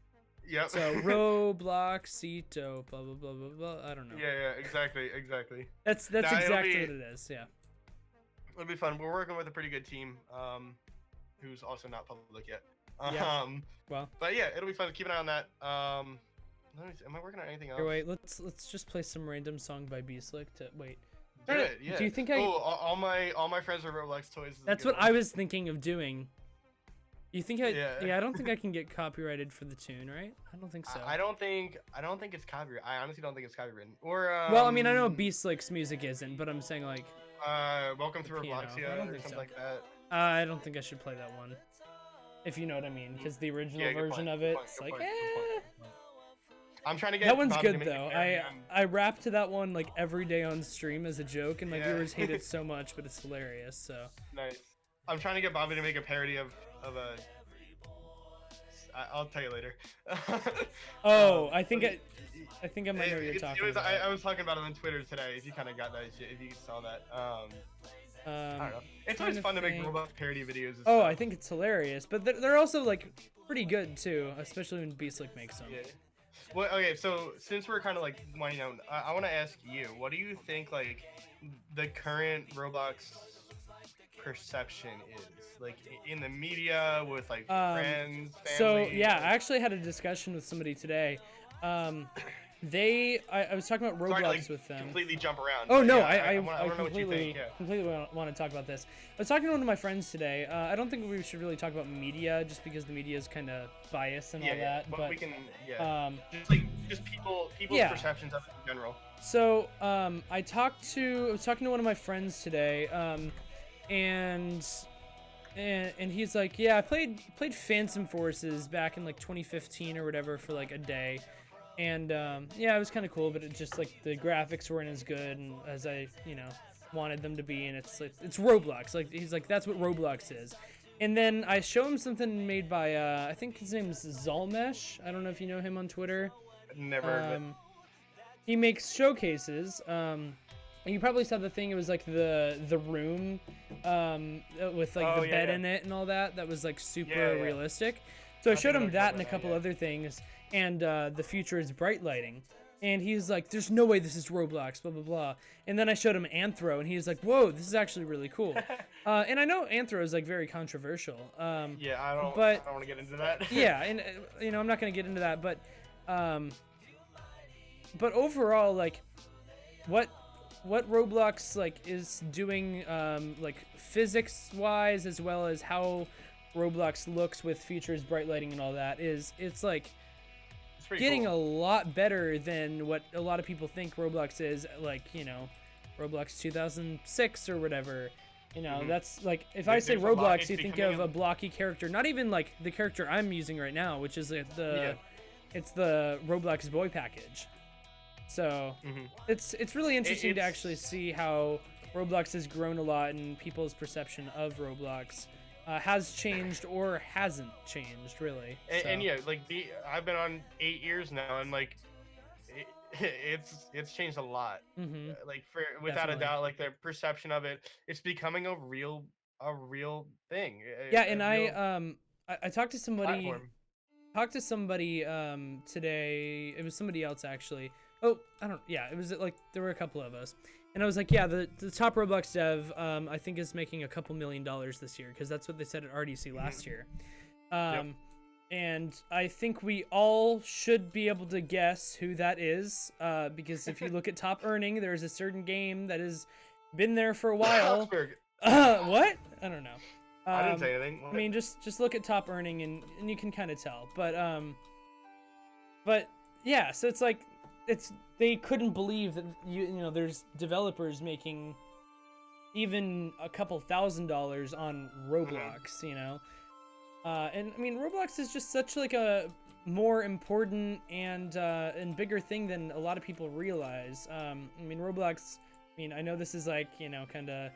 Yep. So Robloxito, blah blah blah blah blah. I don't know. Yeah, exactly. That's exactly what it is. Yeah. It'll be fun. We're working with a pretty good team, who's also not public yet. Yeah. Well. But yeah, it'll be fun. Keep an eye on that. Let me see. Am I working on anything else? Here, wait. Let's just play some random song by B-Slick to wait. Good. Yeah. Do you think all my friends are Roblox toys. That's what I was thinking of doing. You think Yeah, I don't think I can get copyrighted for the tune, right? I don't think so. I don't think it's copyright. I honestly don't think it's copywritten. Or well, I mean, I know B-Slick's music isn't, but I'm saying like Welcome to Robloxia or something like that. I don't think I should play that one. If you know what I mean, because the original version of it, it's like I'm trying to get that one's good though. I rap to that one like every day on stream as a joke, and my viewers hate it so much, but it's hilarious. So nice. I'm trying to get Bobby to make a parody of a. I'll tell you later. Oh, I think I might know what you're talking about. I was talking about it on Twitter today. If you kind of got that, if you saw that. I don't know. It's always fun to make Roblox parody videos. Oh, I think it's hilarious, but they're also like pretty good too, especially when B-Slick makes them. Yeah. Well, okay, so since we're kind of like winding down, I want to ask you, what do you think like the current Roblox perception is like in the media with like friends, family? So yeah, I actually had a discussion with somebody today. I was talking about Roblox with them. Completely jump around. Oh no, I completely want to talk about this. I was talking to one of my friends today. I don't think we should really talk about media, just because the media is kind of biased and all that. But we can, just people's perceptions of it in general. So I was talking to one of my friends today, and he's like, yeah, I played Phantom Forces back in like 2015 or whatever for like a day. And yeah, it was kind of cool, but it just like the graphics weren't as good and as I wanted them to be, and it's Roblox. Like he's like, that's what Roblox is. And then I show him something made by I think his name is Zalmesh. I don't know if you know him on Twitter. Never heard of it. He makes showcases. You probably saw the thing. It was like the room with like the bed in it and all that. That was like super realistic. So I showed him that and a couple other things. And the future is bright lighting. And he's like, there's no way this is Roblox, blah, blah, blah. And then I showed him Anthro, and he's like, whoa, this is actually really cool. And I know Anthro is like very controversial. Yeah, I don't want to get into that. Yeah, and I'm not going to get into that. But overall, like, what Roblox like is doing, like physics-wise, as well as how Roblox looks with features, bright lighting, and all that it's like getting a lot better than what a lot of people think Roblox is, like Roblox 2006 or whatever. You know, Mhm. that's like if I say There's a lot- Roblox, it's you think becoming of a blocky character. Not even like the character I'm using right now, which is Yeah. it's the Roblox boy package. So Mhm. it's really interesting to it's- actually see how Roblox has grown a lot and people's perception of Roblox has changed or hasn't changed really. And So, yeah, like I've been on 8 years now, and like it, it's changed a lot. mhm, Like for without a definitely. doubt, like the perception of it, it's becoming a real thing, Yeah, a and real I platform. talked to somebody today. It was somebody else actually. Oh, I don't. Yeah, it was like there were a couple of us, and I was like, yeah, the top Roblox dev I think is making a couple $1 million this year because that's what they said at RDC last year. Yep. And I think we all should be able to guess who that is because if you look at top earning, there's a certain game that has been there for a while. Oxford. What? I don't know. I didn't say anything. I mean, just look at top earning and you can kind of tell. But yeah, so it's like they couldn't believe that you know there's developers making even a couple $1,000s on Roblox, you know. And I mean, Roblox is just such like a more important and bigger thing than a lot of people realize. I mean, Roblox. I mean, I know this is like kind of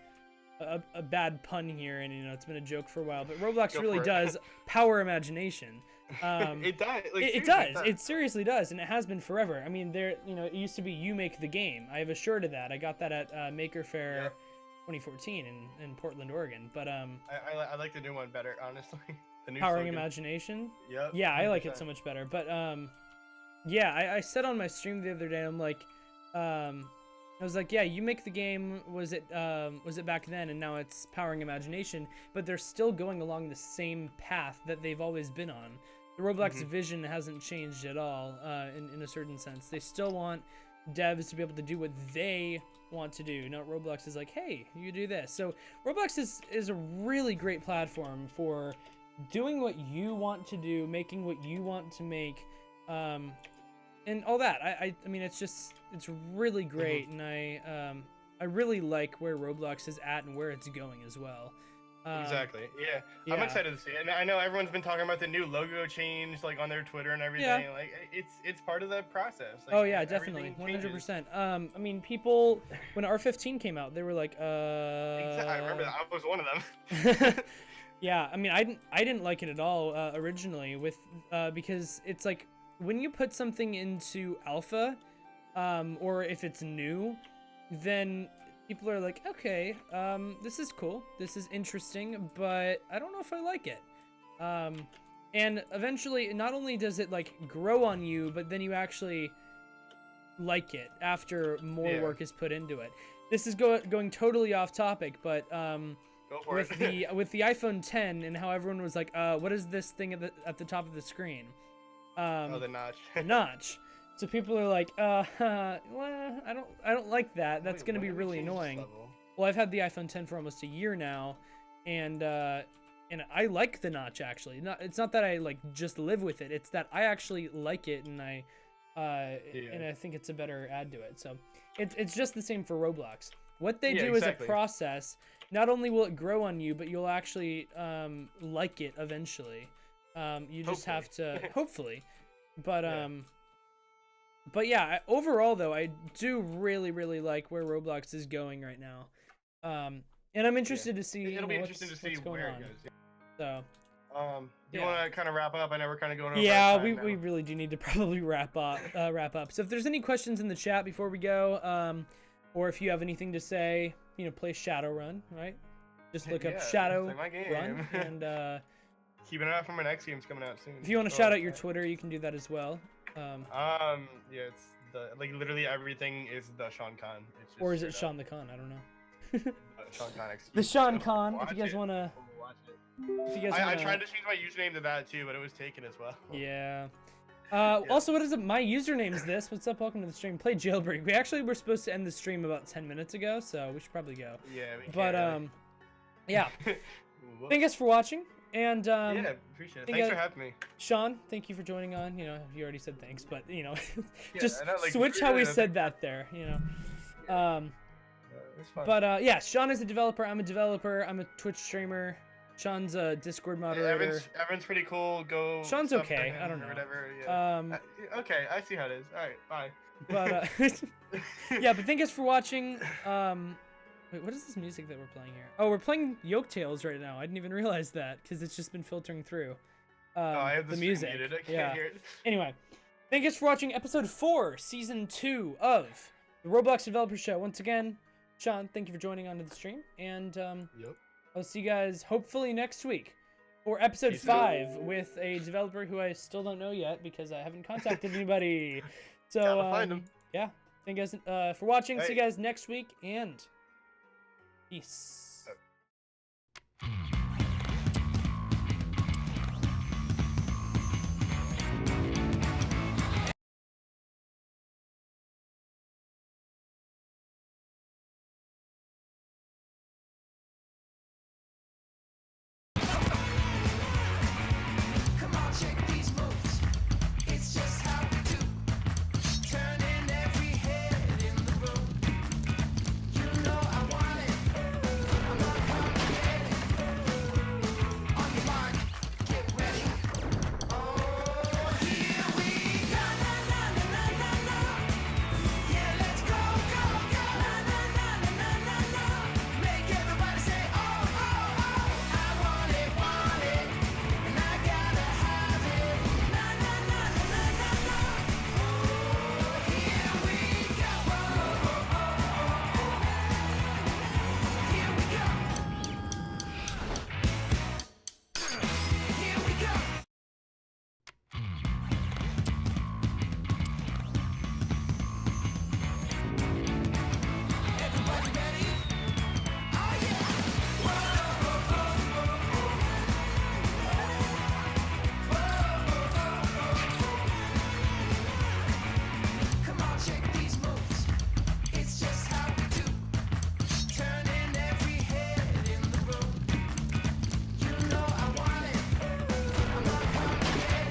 a bad pun here, and it's been a joke for a while, but Roblox Go really for it. does power imagination. It does. Like, It seriously, does. It seriously does, and it has been forever. I mean, it used to be you make the game. I have a shirt of that. I got that at Maker Faire Yep. 2014 in Portland, Oregon. But I like the new one better, honestly. The new powering slogan. imagination. Yep. Yeah, I like it 100%. so much better. But yeah, I said on my stream the other day, I'm like, I was like, yeah, you make the game. Was it back then, and now it's powering imagination? But they're still going along the same path that they've always been on. The Roblox vision hasn't changed at all. In a certain sense, they still want devs to be able to do what they want to do. Not Roblox is like, hey, you do this. So Roblox is a really great platform for doing what you want to do, making what you want to make, and all that. I mean, it's really great, and I really like where Roblox is at and where it's going as well. Exactly. Yeah. yeah. I'm excited to see it. And I know everyone's been talking about the new logo change, like on their Twitter and everything. Yeah. Like it's part of the process. Like, Oh yeah, definitely, everything 100%. I mean, people when R15 came out, they were like, Exactly. I remember that. I was one of them. Yeah, I mean, I didn't like it at all originally because it's like when you put something into alpha, or if it's new, then people are like, okay, this is cool, this is interesting, but I don't know if I like it. And eventually, not only does it like grow on you, but then you actually like it after more work is put into it. This is going totally off topic, but Go for with it. the iPhone 10 and how everyone was like, what is this thing at the top of the screen? Oh, the notch. The notch. So people are like, well, I don't like that. That's Wait, gonna when be did we really change this annoying. level? Well, I've had the iPhone 10 for almost a year now, and I like the notch actually. It's not that I like just live with it. It's that I actually like it, and I think it's a better add to it. So it's just the same for Roblox. What they do exactly. is a process. Not only will it grow on you, but you'll actually like it eventually. You just have to hopefully, but but yeah. Overall, though, I do really like where Roblox is going right now, and I'm interested to see. It'll be interesting to see where it goes. So. Do you want to kind of wrap up? I know we're kind of going over. Yeah, our time we now. really do need to probably wrap up. So if there's any questions in the chat before we go, or if you have anything to say, play Shadowrun, right? Just look up Yeah, Shadow play my game. Run, and keep an eye out for my next game's coming out soon. if you want to shout out your Twitter, you can do that as well. Yeah, it's literally everything is the Sean Khan. It's just Or is it straight Sean the Con? I don't know. up. Sean Khan. The Sean Con. Watch If you guys it. wanna, Watch it. if you guys I wanna, tried to change my username to that too, but it was taken as well. Yeah. Also, what is it? My username is this. What's up? Welcome to the stream. Play Jailbreak. We actually were supposed to end the stream about 10 minutes ago, so we should probably go. Yeah, we But can't yeah. really. Thank us for watching, and Yeah, appreciate it. think Thanks I- for having me. Sean, thank you for joining on. You already said thanks, but Yeah, just I know, like, switch how we yeah, said that there. It's fun. But yeah, Sean is a developer. I'm a developer. I'm a Twitch streamer. Sean's a Discord moderator. Evan's pretty cool. Go. Sean's sub to okay. him I don't or know. whatever. Yeah. Okay, I see how it is. All right, bye. But yeah, but thank you guys for watching. Wait, what is this music that we're playing here? Oh, we're playing Yoke Tales right now. I didn't even realize that because it's just been filtering through. I have the the music. muted. I can't Yeah. hear it. Anyway, thank you guys for watching episode 4, season 2 of the Roblox Developer Show. Once again, Sean, thank you for joining onto the stream, and Yep. I'll see you guys hopefully next week for episode Peace 5 with a developer who I still don't know yet because I haven't contacted anybody. So Gotta find him. yeah, thank you guys for watching. See Hey. you guys next week, and peace.